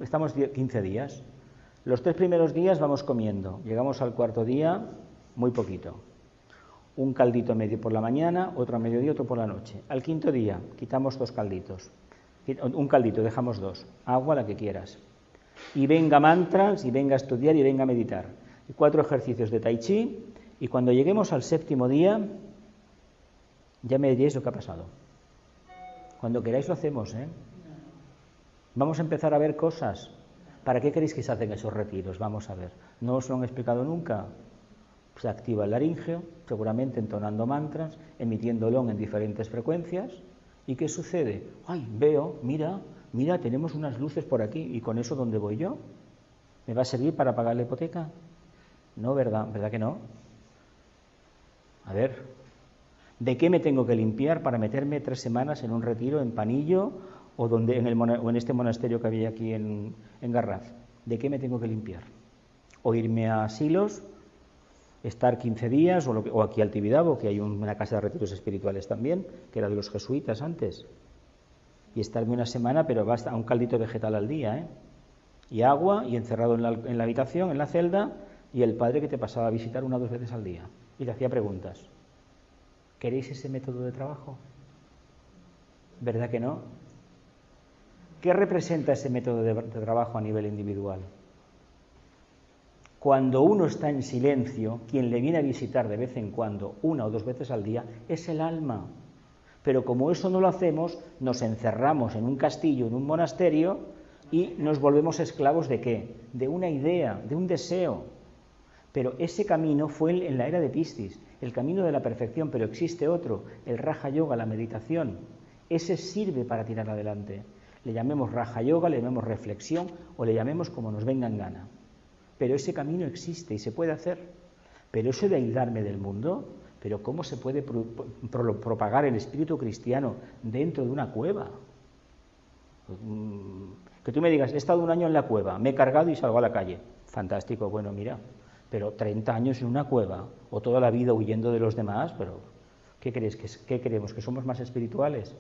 estamos 15 días. Los 3 primeros días vamos comiendo, llegamos al cuarto día, muy poquito. Un caldito medio por la mañana, otro a mediodía, otro por la noche. Al quinto día quitamos 2 calditos. Un caldito, dejamos 2. Agua, la que quieras. Y venga mantras, y venga a estudiar, y venga a meditar. Y 4 ejercicios de tai chi, y cuando lleguemos al 7º día, ya me diréis lo que ha pasado. Cuando queráis lo hacemos, ¿eh? Vamos a empezar a ver cosas. ¿Para qué queréis que se hacen esos retiros? Vamos a ver. ¿No os lo han explicado nunca? Se activa el laringeo, seguramente entonando mantras, emitiéndolo en diferentes frecuencias. ¿Y qué sucede? Ay, veo, mira, tenemos unas luces por aquí, ¿y con eso dónde voy yo? ¿Me va a servir para pagar la hipoteca? No, ¿verdad? ¿Verdad que no? A ver, ¿de qué me tengo que limpiar para meterme 3 semanas en un retiro en Panillo o en este monasterio que había aquí en Garraf? ¿De qué me tengo que limpiar? ¿O irme a Silos, estar 15 días, o aquí al Tibidabo, que hay una casa de retiros espirituales también, que era de los jesuitas antes, y estarme una semana, pero basta un caldito vegetal al día, ¿eh? Y agua, y encerrado en la habitación, en la celda, y el padre que te pasaba a visitar 1 o 2 veces al día, y te hacía preguntas. ¿Queréis ese método de trabajo? ¿Verdad que no? ¿Qué representa ese método de trabajo a nivel individual? Cuando uno está en silencio, quien le viene a visitar de vez en cuando, 1 o 2 veces al día, es el alma. Pero como eso no lo hacemos, nos encerramos en un castillo, en un monasterio, y nos volvemos esclavos ¿de qué? De una idea, de un deseo. Pero ese camino fue en la era de Piscis, el camino de la perfección, pero existe otro, el Raja Yoga, la meditación. Ese sirve para tirar adelante. Le llamemos Raja Yoga, le llamemos reflexión, o le llamemos como nos venga en gana. Pero ese camino existe y se puede hacer. Pero eso de aislarme del mundo, pero ¿cómo se puede propagar el espíritu cristiano dentro de una cueva? Que tú me digas, he estado 1 año en la cueva, me he cargado y salgo a la calle. Fantástico, bueno, mira, pero 30 años en una cueva, o toda la vida huyendo de los demás, pero ¿qué crees? ¿Qué creemos? ¿Que somos más espirituales?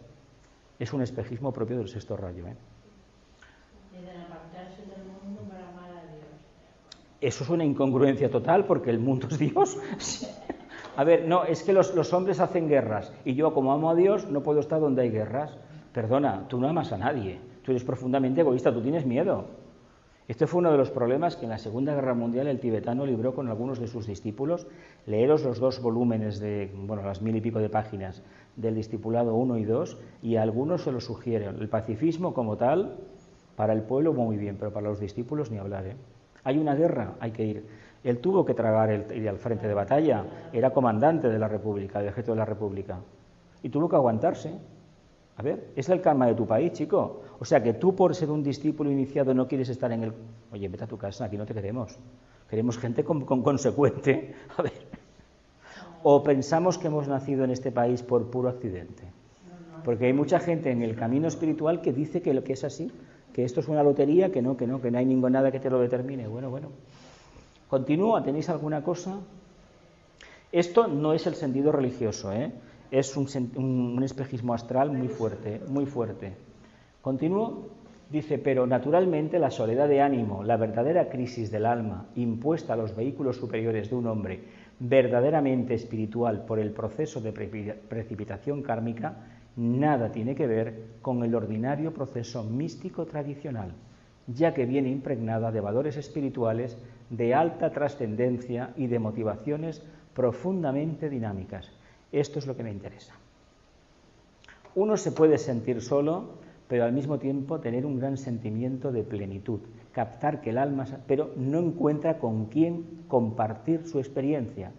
Es un espejismo propio del 6º rayo, ¿eh? Eso es una incongruencia total, porque el mundo es Dios. A ver, no, es que los hombres hacen guerras, y yo, como amo a Dios, no puedo estar donde hay guerras. Perdona, tú no amas a nadie, tú eres profundamente egoísta, tú tienes miedo. Este fue uno de los problemas que en la Segunda Guerra Mundial el tibetano libró con algunos de sus discípulos. Leeros los 2 volúmenes de, las 1000 y pico de páginas del discipulado 1 y 2, y a algunos se lo sugieren. El pacifismo como tal, para el pueblo muy bien, pero para los discípulos ni hablar, ¿eh? Hay una guerra, hay que ir. Él tuvo que tragar ir al frente de batalla, era comandante de la República, del ejército de la República, y tuvo que aguantarse. A ver, es el karma de tu país, chico. O sea que tú, por ser un discípulo iniciado, no quieres estar en el... Oye, vete a tu casa, aquí no te queremos. Queremos gente consecuente. A ver. O pensamos que hemos nacido en este país por puro accidente. Porque hay mucha gente en el camino espiritual que dice que lo que es así, que esto es una lotería, que no hay nada que te lo determine. Bueno. Continúa, ¿tenéis alguna cosa? Esto no es el sentido religioso, ¿eh? Es un espejismo astral muy fuerte, muy fuerte. Continúo, dice, pero naturalmente la soledad de ánimo, la verdadera crisis del alma impuesta a los vehículos superiores de un hombre verdaderamente espiritual por el proceso de precipitación kármica, nada tiene que ver con el ordinario proceso místico tradicional, ya que viene impregnada de valores espirituales de alta trascendencia y de motivaciones profundamente dinámicas. Esto es lo que me interesa. Uno se puede sentir solo, pero al mismo tiempo tener un gran sentimiento de plenitud, captar que el alma, pero no encuentra con quién compartir su experiencia.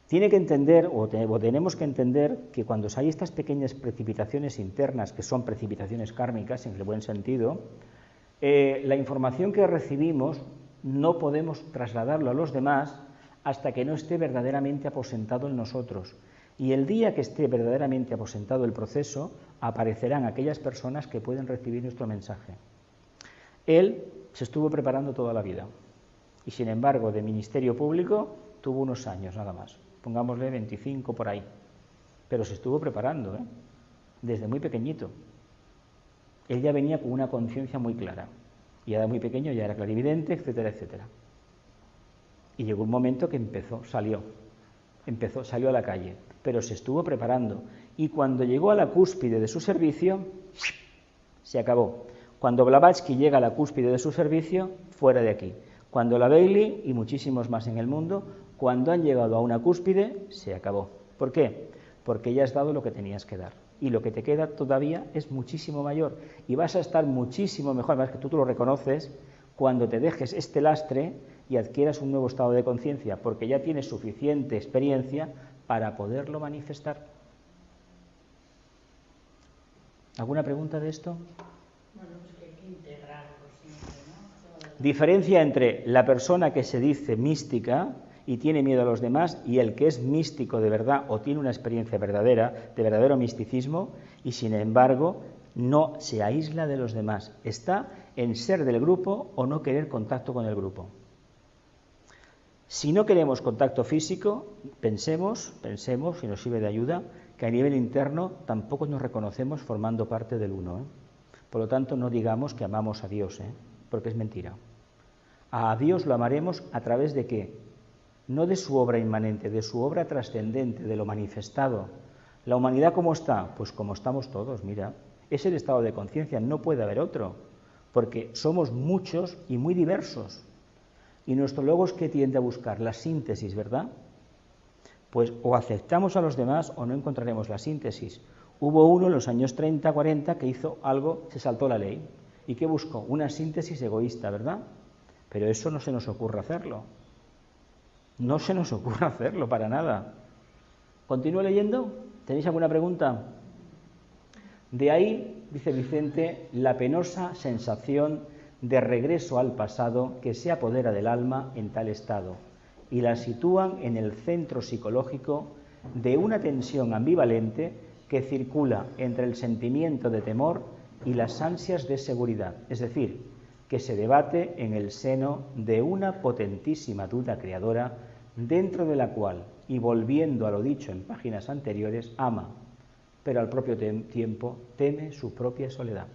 Tiene que entender, o tenemos que entender, que cuando hay estas pequeñas precipitaciones internas, que son precipitaciones kármicas en el buen sentido, la información que recibimos no podemos trasladarlo a los demás hasta que no esté verdaderamente aposentado en nosotros. Y el día que esté verdaderamente aposentado el proceso, aparecerán aquellas personas que pueden recibir nuestro mensaje. Él se estuvo preparando toda la vida y, sin embargo, de ministerio público tuvo unos años nada más, pongámosle 25 por ahí, pero se estuvo preparando, desde muy pequeñito. Él ya venía con una conciencia muy clara, y ya era muy pequeño, ya era clarividente, etcétera, etcétera. Y llegó un momento que salió a la calle, pero se estuvo preparando, y cuando llegó a la cúspide de su servicio, se acabó. Cuando Blavatsky llega a la cúspide de su servicio, fuera de aquí. Cuando la Bailey y muchísimos más en el mundo, cuando han llegado a una cúspide, se acabó. ¿Por qué? Porque ya has dado lo que tenías que dar. Y lo que te queda todavía es muchísimo mayor. Y vas a estar muchísimo mejor, además que tú lo reconoces, cuando te dejes este lastre y adquieras un nuevo estado de conciencia, porque ya tienes suficiente experiencia para poderlo manifestar. ¿Alguna pregunta de esto? Bueno, pues que hay que integrarlo siempre, ¿no? Diferencia entre la persona que se dice mística y tiene miedo a los demás y el que es místico de verdad o tiene una experiencia verdadera, de verdadero misticismo, y sin embargo no se aísla de los demás. Está en ser del grupo o no querer contacto con el grupo. Si no queremos contacto físico, pensemos, si nos sirve de ayuda, que a nivel interno tampoco nos reconocemos formando parte del uno. Por lo tanto, no digamos que amamos a Dios, porque es mentira. A Dios lo amaremos a través de ¿qué? No de su obra inmanente, de su obra trascendente, de lo manifestado. ¿La humanidad cómo está? Pues como estamos todos, mira. Es el estado de conciencia, no puede haber otro, porque somos muchos y muy diversos. Y nuestro logo es que tiende a buscar la síntesis, ¿verdad? Pues o aceptamos a los demás o no encontraremos la síntesis. Hubo uno en los años 30, 40 que hizo algo, se saltó la ley. ¿Y qué buscó? Una síntesis egoísta, ¿verdad? Pero eso no se nos ocurre hacerlo. No se nos ocurre hacerlo para nada. ¿Continúo leyendo? ¿Tenéis alguna pregunta? De ahí, dice Vicente, la penosa sensación de regreso al pasado que se apodera del alma en tal estado y la sitúan en el centro psicológico de una tensión ambivalente que circula entre el sentimiento de temor y las ansias de seguridad, es decir, que se debate en el seno de una potentísima duda creadora dentro de la cual, y volviendo a lo dicho en páginas anteriores, ama, pero al propio tiempo teme su propia soledad.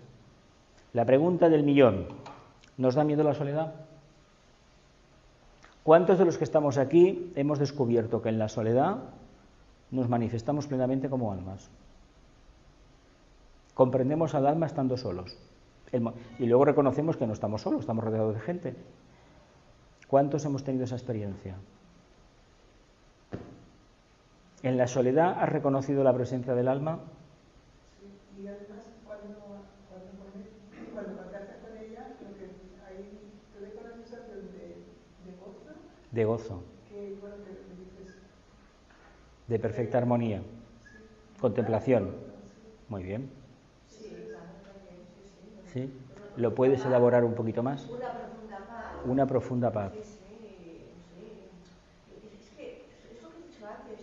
La pregunta del millón: ¿nos da miedo la soledad? ¿Cuántos de los que estamos aquí hemos descubierto que en la soledad nos manifestamos plenamente como almas? Comprendemos al alma estando solos. Y luego reconocemos que no estamos solos, estamos rodeados de gente. ¿Cuántos hemos tenido esa experiencia? ¿En la soledad has reconocido la presencia del alma? Sí, y además cuando contactas con ella, lo que hay, te deja una sensación de gozo. De gozo. Que, bueno, que dices. De perfecta armonía. Sí. Contemplación. Muy bien. ¿Sí? ¿Lo puedes elaborar un poquito más? Una profunda paz. Una profunda paz. Sí. Es que es lo que he dicho antes,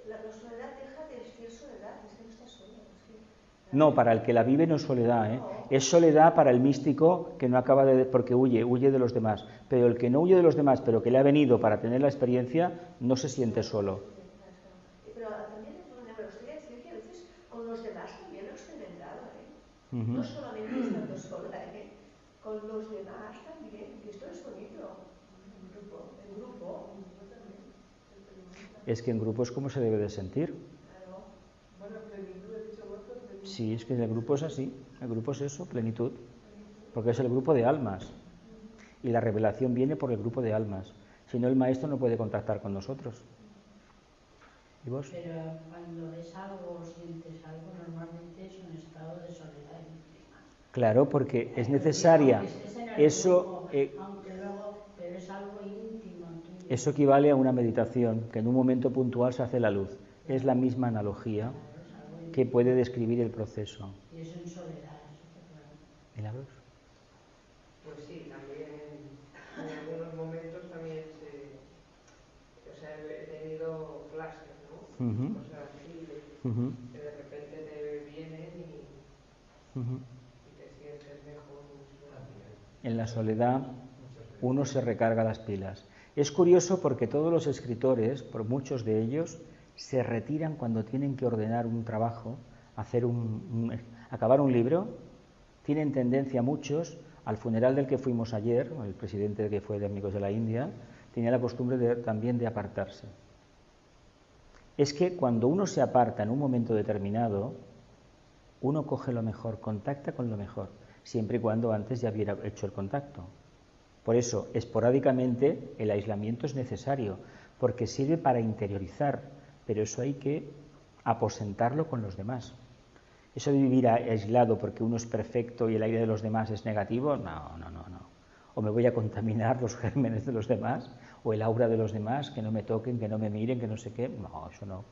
la soledad deja de ser soledad, es que no estás solo. No, para el que la vive no es soledad, Es soledad para el místico que no acaba de... porque huye de los demás. Pero el que no huye de los demás, pero que le ha venido para tener la experiencia, no se siente solo. Pero también me gustaría decir que a veces con los demás también lo he experimentado, Uh-huh. No solamente estando sola, con los demás también, y esto es bonito, en grupo también. Es que en grupo es como se debe de sentir. Claro. Bueno, plenitud, he dicho gozo, plenitud. Sí, es que el grupo es así, el grupo es eso, plenitud, porque es el grupo de almas. Y la revelación viene por el grupo de almas. Si no, el maestro no puede contactar con nosotros. ¿Y vos? Pero cuando ves algo o sientes algo, normalmente es un estado de soledad íntima. Claro, porque es necesaria. Aunque estés en el Eso, grupo, aunque luego, pero es algo íntimo tuyo. eso equivale a una meditación, que en un momento puntual se hace la luz. Es la misma analogía que puede describir el proceso. Y eso en soledad, eso está claro. ¿Milagros? Pues sí, también en algunos momentos también o sea, he tenido flashes, ¿no? Ujú. Cosas así Ujú. que de repente te vienen Ujú. y te sientes mejor. En la soledad uno se recarga las pilas. Es curioso porque todos los escritores, por muchos de ellos, se retiran cuando tienen que ordenar un trabajo, acabar un libro. Tienen tendencia muchos, al funeral del que fuimos ayer, el presidente que fue de Amigos de la India, tenía la costumbre también de apartarse. Es que cuando uno se aparta en un momento determinado, uno coge lo mejor, contacta con lo mejor, siempre y cuando antes ya hubiera hecho el contacto. Por eso, esporádicamente, el aislamiento es necesario, porque sirve para interiorizar, pero eso hay que aposentarlo con los demás. Eso de vivir aislado porque uno es perfecto y el aire de los demás es negativo, no. O me voy a contaminar los gérmenes de los demás, o el aura de los demás, que no me toquen, que no me miren, que no sé qué. No, eso no.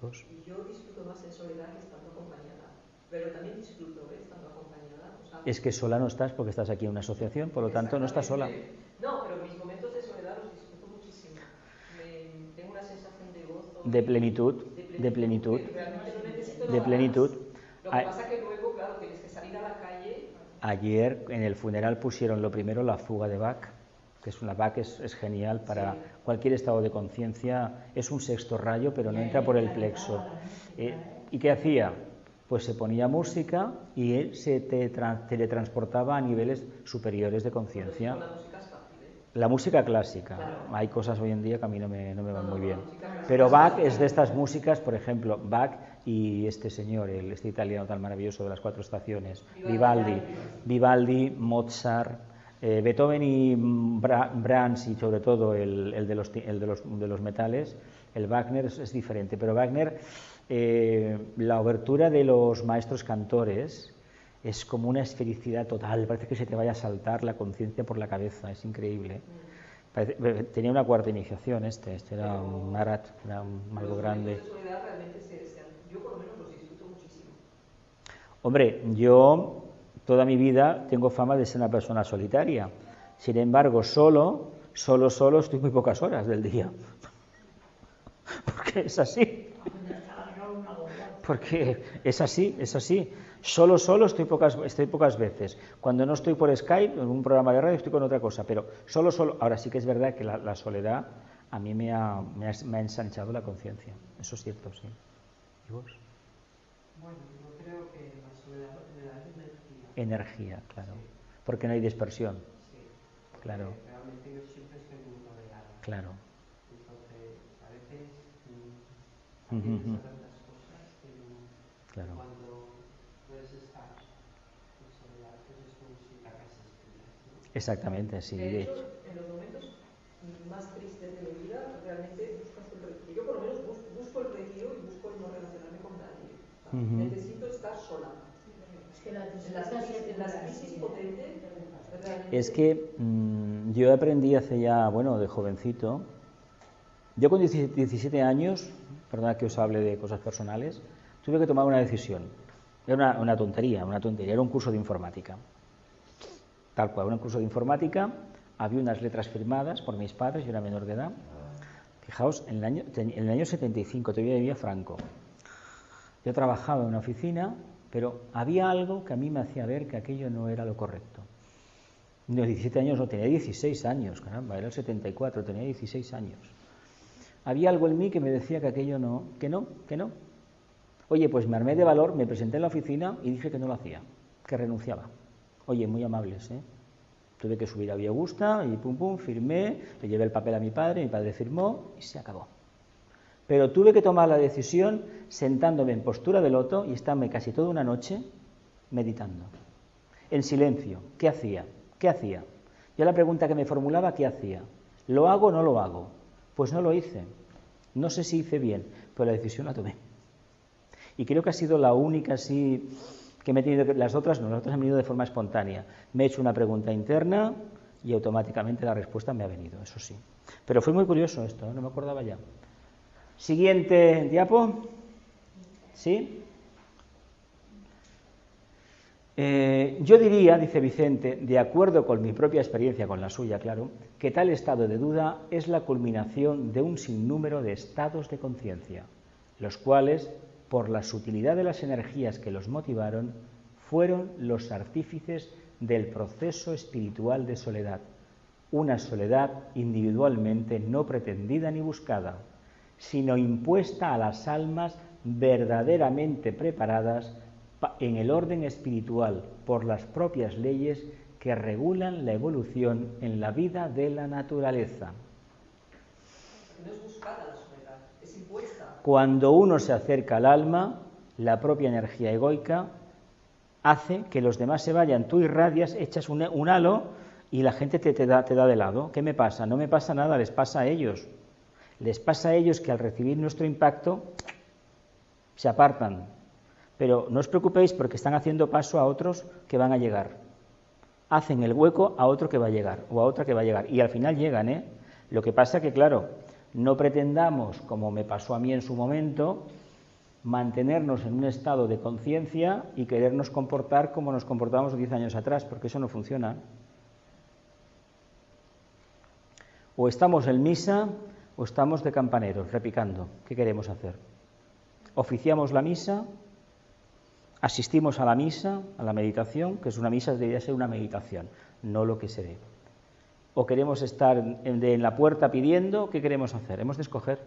¿Vos? Yo disfruto más en soledad que estando acompañada, pero también disfruto estando acompañada. O sea, Es que sola no estás porque estás aquí en una asociación, por lo tanto no estás sola. No, pero mis momentos de soledad los disfruto muchísimo. Tengo una sensación de gozo. De plenitud. Que realmente no necesito De nada plenitud. más. Lo que pasa es que luego, claro, tienes que salir a la calle. Ayer en el funeral pusieron lo primero la fuga de Bach, que es una Bach es genial para cualquier estado de conciencia, es un sexto rayo, pero no entra por el plexo. ¿Y qué hacía? Pues se ponía música y él se teletransportaba a niveles superiores de conciencia. La música es fácil, La música clásica. Claro. Hay cosas hoy en día que a mí no me van muy bien. Pero Bach es de estas músicas, por ejemplo, Bach y este señor, este italiano tan maravilloso de las 4 estaciones, Vivaldi, Mozart, Beethoven y Brahms, y sobre todo el de los metales, el Wagner es diferente. Pero Wagner, la obertura de los maestros cantores es como una esfericidad total, parece que se te vaya a saltar la conciencia por la cabeza, es increíble. Tenía una cuarta iniciación este era un Marat, era algo grande. Los momentos de soledad realmente yo por lo menos los disfruto muchísimo. Hombre, yo toda mi vida tengo fama de ser una persona solitaria, sin embargo, solo estoy muy pocas horas del día, porque es así. Porque es así. Solo estoy pocas veces. Cuando no estoy por Skype, en un programa de radio, estoy con otra cosa, pero solo. Ahora sí que es verdad que la soledad a mí me ha ensanchado la conciencia. Eso es cierto, sí. ¿Y vos? Bueno, yo creo que la soledad me da energía. Energía, claro. Porque no hay dispersión. Sí. Claro. Realmente yo siempre estoy muy rodeada. Claro. Entonces, a veces Ujú. tantas cosas que Claro. cuando puedes estar en soledad, pues es como si la casa estuviera, ¿no? Exactamente, sí. De hecho, en los momentos más tristes de mi vida, realmente buscas el retiro. Yo por lo menos busco el retiro y busco el no relacionarme con nadie. O sea, necesito estar sola. Es que la En las crisis potentes, realmente... Es que yo aprendí hace ya, de jovencito. Yo con 17 años, perdona que os hable de cosas personales, tuve que tomar una decisión. Era una tontería, era un curso de informática. Tal cual, un curso de informática, había unas letras firmadas por mis padres, yo era menor de edad. Fijaos, en el año 75 todavía vivía Franco. Yo trabajaba en una oficina, pero había algo que a mí me hacía ver que aquello no era lo correcto. No, 17 años no, tenía 16 años, caramba, era el 74, tenía 16 años. Había algo en mí que me decía que aquello no. Oye, pues me armé de valor, me presenté en la oficina y dije que no lo hacía, que renunciaba. Oye, muy amables, ¿eh? Tuve que subir a Vía Augusta y firmé, le llevé el papel a mi padre firmó y se acabó. Pero tuve que tomar la decisión sentándome en postura de loto y estarme casi toda una noche meditando, en silencio. ¿Qué hacía? Yo la pregunta que me formulaba, ¿qué hacía? ¿Lo hago o no lo hago? Pues no lo hice. No sé si hice bien, pero la decisión la tomé. Y creo que ha sido la única así que me he tenido que... Las otras no, las otras han venido de forma espontánea. Me he hecho una pregunta interna y automáticamente la respuesta me ha venido, eso sí. Pero fue muy curioso esto, no me acordaba ya. Siguiente diapo. ¿Sí? Yo diría, dice Vicente, de acuerdo con mi propia experiencia, con la suya, claro, que tal estado de duda es la culminación de un sinnúmero de estados de conciencia, los cuales, por la sutilidad de las energías que los motivaron, fueron los artífices del proceso espiritual de soledad, una soledad individualmente no pretendida ni buscada, sino impuesta a las almas verdaderamente preparadas en el orden espiritual por las propias leyes que regulan la evolución en la vida de la naturaleza. No es buscada la soledad, es impuesta. Cuando uno se acerca al alma, la propia energía egoica hace que los demás se vayan. Tú irradias, echas un halo y la gente te da de lado. ¿Qué me pasa? No me pasa nada, les pasa a ellos. Les pasa a ellos que al recibir nuestro impacto se apartan. Pero no os preocupéis porque están haciendo paso a otros que van a llegar. Hacen el hueco a otro que va a llegar o a otra que va a llegar. Y al final llegan, ¿eh? Lo que pasa que, claro, no pretendamos, como me pasó a mí en su momento, mantenernos en un estado de conciencia y querernos comportar como nos comportábamos 10 años atrás, porque eso no funciona. O estamos en misa o estamos de campaneros, repicando. ¿Qué queremos hacer? Oficiamos la misa, asistimos a la misa, a la meditación, que es una misa, debería ser una meditación, no lo que se ve. O queremos estar en la puerta pidiendo, ¿qué queremos hacer? Hemos de escoger.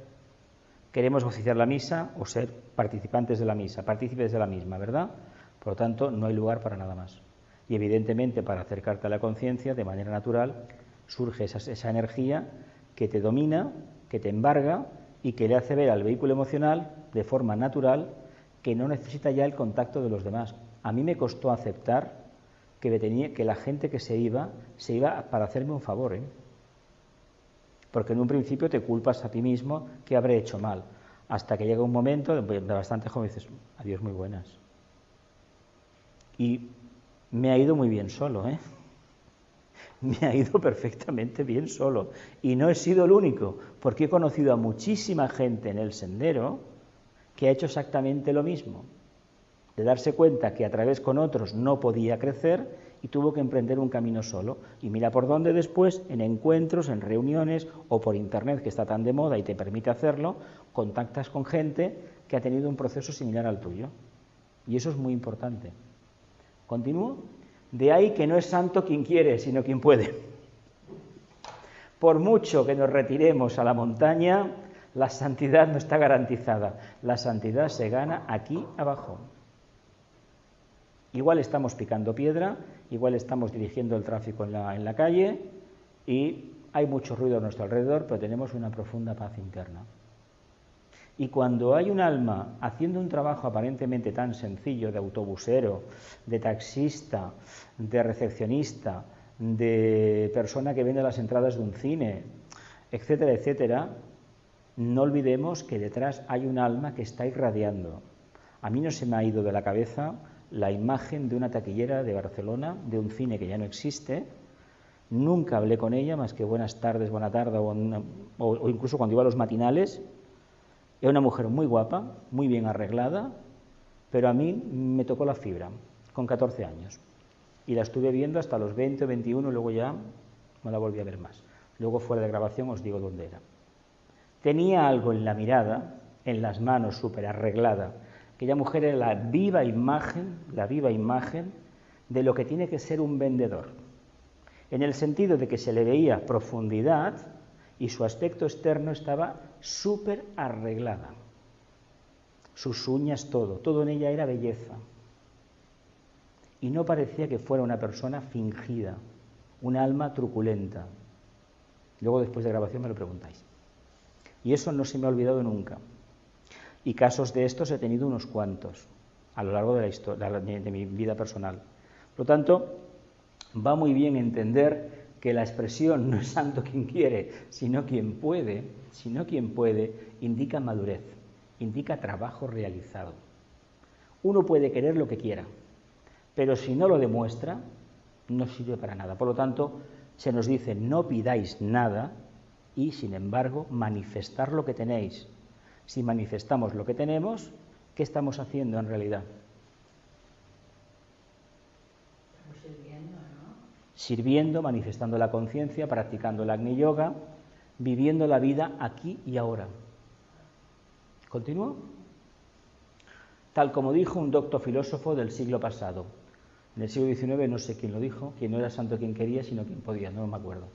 Queremos oficiar la misa o ser participantes de la misa, partícipes de la misma, ¿verdad? Por lo tanto, no hay lugar para nada más. Y evidentemente, para acercarte a la conciencia, de manera natural, surge esa energía que te domina, que te embarga y que le hace ver al vehículo emocional, de forma natural, que no necesita ya el contacto de los demás. A mí me costó aceptar que la gente que se iba para hacerme un favor, ¿eh? Porque en un principio te culpas a ti mismo que habré hecho mal, hasta que llega un momento de bastante joven y dices, adiós, muy buenas. Y me ha ido muy bien solo, ¿eh? Me ha ido perfectamente bien solo. Y no he sido el único, porque he conocido a muchísima gente en el sendero que ha hecho exactamente lo mismo, de darse cuenta que a través con otros no podía crecer y tuvo que emprender un camino solo. Y mira por dónde después, en encuentros, en reuniones o por internet, que está tan de moda y te permite hacerlo, contactas con gente que ha tenido un proceso similar al tuyo. Y eso es muy importante. ¿Continúo? De ahí que no es santo quien quiere, sino quien puede. Por mucho que nos retiremos a la montaña, la santidad no está garantizada. La santidad se gana aquí abajo. Igual estamos picando piedra, igual estamos dirigiendo el tráfico en la calle y hay mucho ruido a nuestro alrededor, pero tenemos una profunda paz interna. Y cuando hay un alma haciendo un trabajo aparentemente tan sencillo de autobusero, de taxista, de recepcionista, de persona que vende las entradas de un cine, etcétera, etcétera, no olvidemos que detrás hay un alma que está irradiando. A mí no se me ha ido de la cabeza la imagen de una taquillera de Barcelona, de un cine que ya no existe. Nunca hablé con ella más que buenas tardes, buena tarde, o incluso cuando iba a los matinales. Era una mujer muy guapa, muy bien arreglada, pero a mí me tocó la fibra, con 14 años. Y la estuve viendo hasta los 20 o 21, y luego ya no la volví a ver más. Luego, fuera de grabación, os digo dónde era. Tenía algo en la mirada, en las manos, súper arreglada. Aquella mujer era la viva imagen de lo que tiene que ser un vendedor. En el sentido de que se le veía profundidad y su aspecto externo estaba súper arreglada. Sus uñas, todo en ella era belleza. Y no parecía que fuera una persona fingida, un alma truculenta. Luego, después de grabación, me lo preguntáis. Y eso no se me ha olvidado nunca. Y casos de estos he tenido unos cuantos a lo largo de la historia, de mi vida personal. Por lo tanto, va muy bien entender que la expresión no es santo quien quiere, sino quien puede, indica madurez, indica trabajo realizado. Uno puede querer lo que quiera, pero si no lo demuestra, no sirve para nada. Por lo tanto, se nos dice, no pidáis nada y, sin embargo, manifestar lo que tenéis. Si manifestamos lo que tenemos, ¿qué estamos haciendo en realidad? Estamos sirviendo, ¿no? Sirviendo, manifestando la conciencia, practicando el Agni Yoga, viviendo la vida aquí y ahora. ¿Continúo? Tal como dijo un docto filósofo del siglo pasado. En el siglo XIX no sé quién lo dijo, quien no era santo quien quería, sino quien podía, no me acuerdo.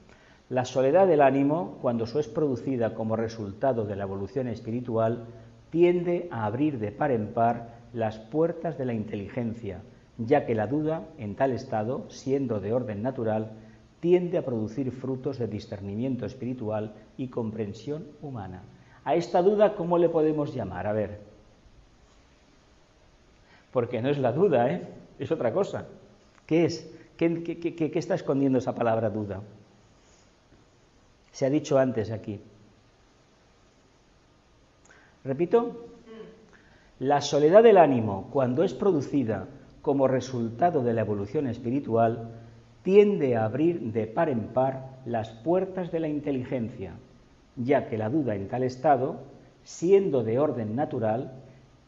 La soledad del ánimo, cuando es producida como resultado de la evolución espiritual, tiende a abrir de par en par las puertas de la inteligencia, ya que la duda, en tal estado, siendo de orden natural, tiende a producir frutos de discernimiento espiritual y comprensión humana. A esta duda, ¿cómo le podemos llamar? A ver. Porque no es la duda, es otra cosa. ¿Qué es? ¿Qué está escondiendo esa palabra duda? Se ha dicho antes aquí. Repito, la soledad del ánimo, cuando es producida como resultado de la evolución espiritual, tiende a abrir de par en par las puertas de la inteligencia, ya que la duda en tal estado, siendo de orden natural,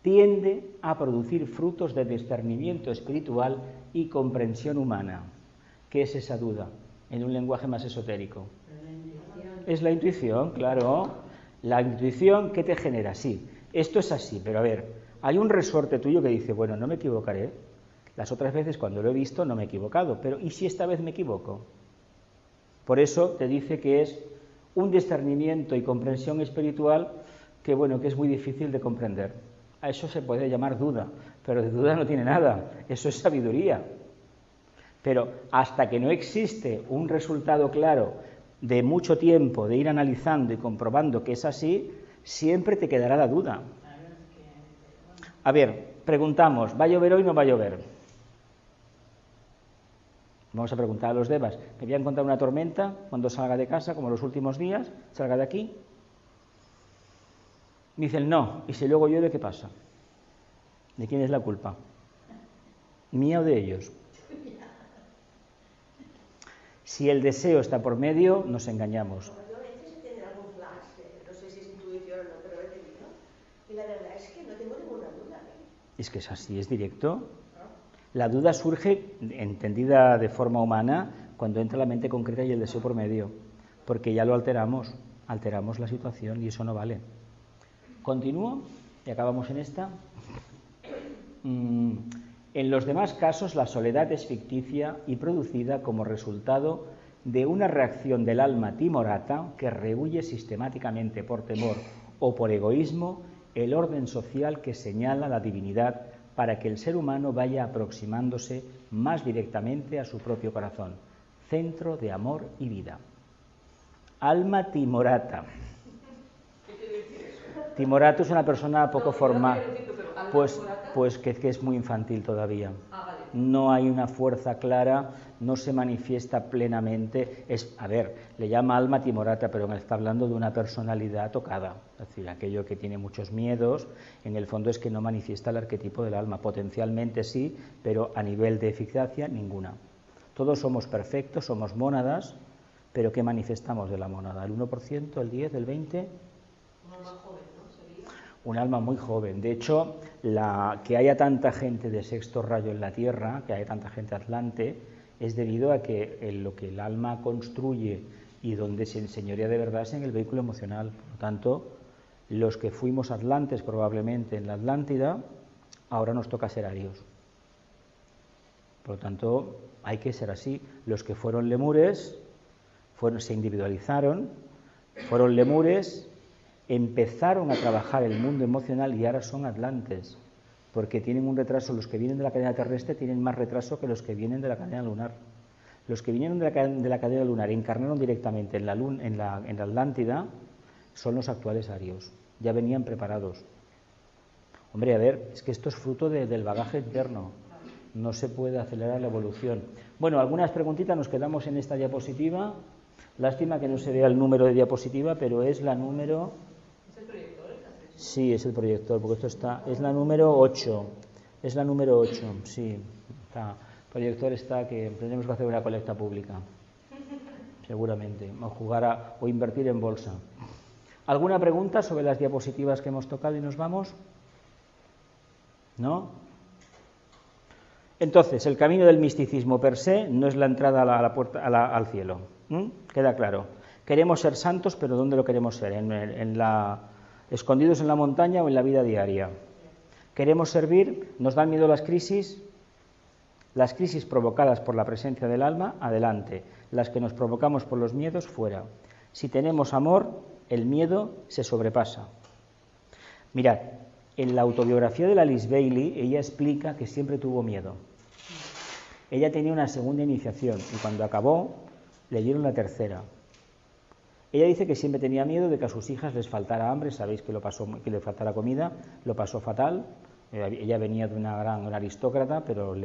tiende a producir frutos de discernimiento espiritual y comprensión humana. ¿Qué es esa duda? En un lenguaje más esotérico. Es la intuición, claro. La intuición, ¿qué te genera? Sí, esto es así, pero a ver, hay un resorte tuyo que dice, bueno, no me equivocaré. Las otras veces cuando lo he visto no me he equivocado, pero ¿y si esta vez me equivoco? Por eso te dice que es un discernimiento y comprensión espiritual que, bueno, que es muy difícil de comprender. A eso se puede llamar duda, pero de duda no tiene nada, eso es sabiduría. Pero hasta que no existe un resultado claro de mucho tiempo, de ir analizando y comprobando que es así, siempre te quedará la duda. A ver, preguntamos, ¿va a llover hoy o no va a llover? Vamos a preguntar a los devas, ¿me voy a encontrar una tormenta cuando salga de casa, como los últimos días, salga de aquí? Me dicen, no, y si luego llueve, ¿qué pasa? ¿De quién es la culpa? ¿Mía o de ellos? Si el deseo está por medio, nos engañamos. Yo a veces he tenido algún flash, no sé si es intuición o no, pero he tenido. Y la verdad es que no tengo ninguna duda. Es que es así, es directo. La duda surge, entendida de forma humana, cuando entra la mente concreta y el deseo por medio, porque ya lo alteramos la situación y eso no vale. ¿Continúo? Y acabamos en esta. En los demás casos, la soledad es ficticia y producida como resultado de una reacción del alma timorata que rehúye sistemáticamente por temor o por egoísmo el orden social que señala la divinidad para que el ser humano vaya aproximándose más directamente a su propio corazón, centro de amor y vida. Alma timorata. Timorato es una persona poco formal, pues que es muy infantil todavía. No hay una fuerza clara, no se manifiesta plenamente. Le llama alma timorata, pero está hablando de una personalidad tocada. Es decir, aquello que tiene muchos miedos, en el fondo es que no manifiesta el arquetipo del alma. Potencialmente sí, pero a nivel de eficacia, ninguna. Todos somos perfectos, somos mónadas, pero ¿qué manifestamos de la mónada? ¿El 1%, el 10%, el 20%? Un alma muy joven. De hecho, que haya tanta gente de sexto rayo en la Tierra, que haya tanta gente atlante, es debido a que lo que el alma construye y donde se enseñorea de verdad es en el vehículo emocional. Por lo tanto, los que fuimos atlantes probablemente en la Atlántida, ahora nos toca ser arios. Por lo tanto, hay que ser así. Los que fueron lemures, se individualizaron, fueron lemures, empezaron a trabajar el mundo emocional y ahora son atlantes, porque tienen un retraso. Los que vienen de la cadena terrestre tienen más retraso que los que vienen de la cadena lunar. Los que vinieron de la cadena lunar y encarnaron directamente en la Atlántida son los actuales arios, ya venían preparados. Hombre, a ver, es que esto es fruto del bagaje interno. No se puede acelerar la evolución. Bueno, algunas preguntitas, nos quedamos en esta diapositiva. Lástima que no se vea el número de diapositiva, pero es la número... ¿Es el proyector el que has hecho? Sí, es el proyector, porque esto está... Es la número 8. Es la número 8, sí. Está. El proyector está que tenemos que hacer una colecta pública. Seguramente. O invertir en bolsa. ¿Alguna pregunta sobre las diapositivas que hemos tocado y nos vamos? ¿No? Entonces, el camino del misticismo per se no es la entrada a la puerta, al cielo. ¿Queda claro? Queremos ser santos, pero ¿dónde lo queremos ser? ¿Escondidos en la montaña o en la vida diaria? ¿Queremos servir? ¿Nos dan miedo las crisis? Las crisis provocadas por la presencia del alma, adelante. Las que nos provocamos por los miedos, fuera. Si tenemos amor, el miedo se sobrepasa. Mirad, en la autobiografía de la Alice Bailey, ella explica que siempre tuvo miedo. Ella tenía una segunda iniciación y cuando acabó, le dieron la tercera. Ella dice que siempre tenía miedo de que a sus hijas les faltara hambre, sabéis que le faltara comida, lo pasó fatal. Ella venía de una gran aristócrata, pero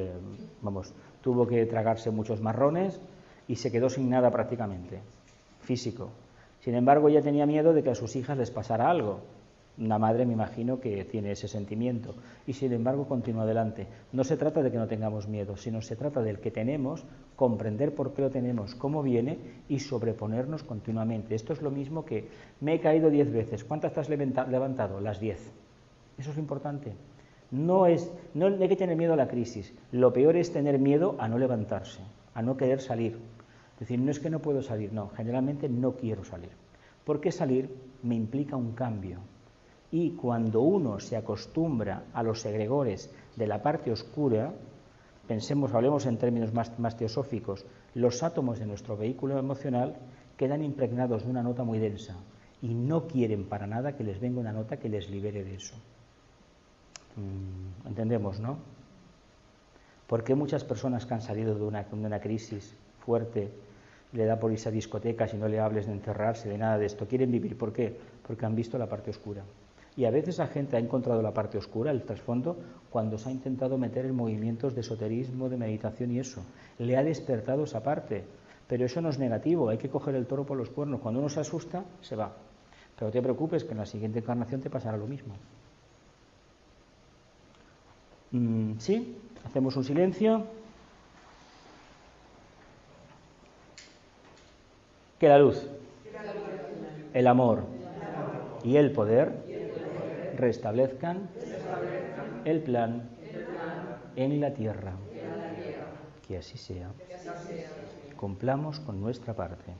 tuvo que tragarse muchos marrones y se quedó sin nada prácticamente, físico. Sin embargo, ella tenía miedo de que a sus hijas les pasara algo. Una madre, me imagino, que tiene ese sentimiento. Y sin embargo, continúa adelante. No se trata de que no tengamos miedo, sino se trata del que tenemos, comprender por qué lo tenemos, cómo viene y sobreponernos continuamente. Esto es lo mismo que me he caído 10 veces. ¿Cuántas te has levantado? Las 10. Eso es lo importante. No hay que tener miedo a la crisis. Lo peor es tener miedo a no levantarse, a no querer salir. Es decir, no es que no puedo salir, no, generalmente no quiero salir. Porque salir me implica un cambio. Y cuando uno se acostumbra a los egregores de la parte oscura, hablemos en términos más teosóficos, los átomos de nuestro vehículo emocional quedan impregnados de una nota muy densa y no quieren para nada que les venga una nota que les libere de eso. ¿Entendemos, no? ¿Por qué muchas personas que han salido de una crisis fuerte le da por irse a discotecas y no le hables de encerrarse, de nada de esto? Quieren vivir. ¿Por qué? Porque han visto la parte oscura. Y a veces la gente ha encontrado la parte oscura, el trasfondo, cuando se ha intentado meter en movimientos de esoterismo, de meditación y eso. Le ha despertado esa parte. Pero eso no es negativo, hay que coger el toro por los cuernos. Cuando uno se asusta, se va. Pero no te preocupes, que en la siguiente encarnación te pasará lo mismo. ¿Sí? Hacemos un silencio. Que la luz, el amor y el poder restablezcan el plan en la tierra. Que así sea. Cumplamos con nuestra parte.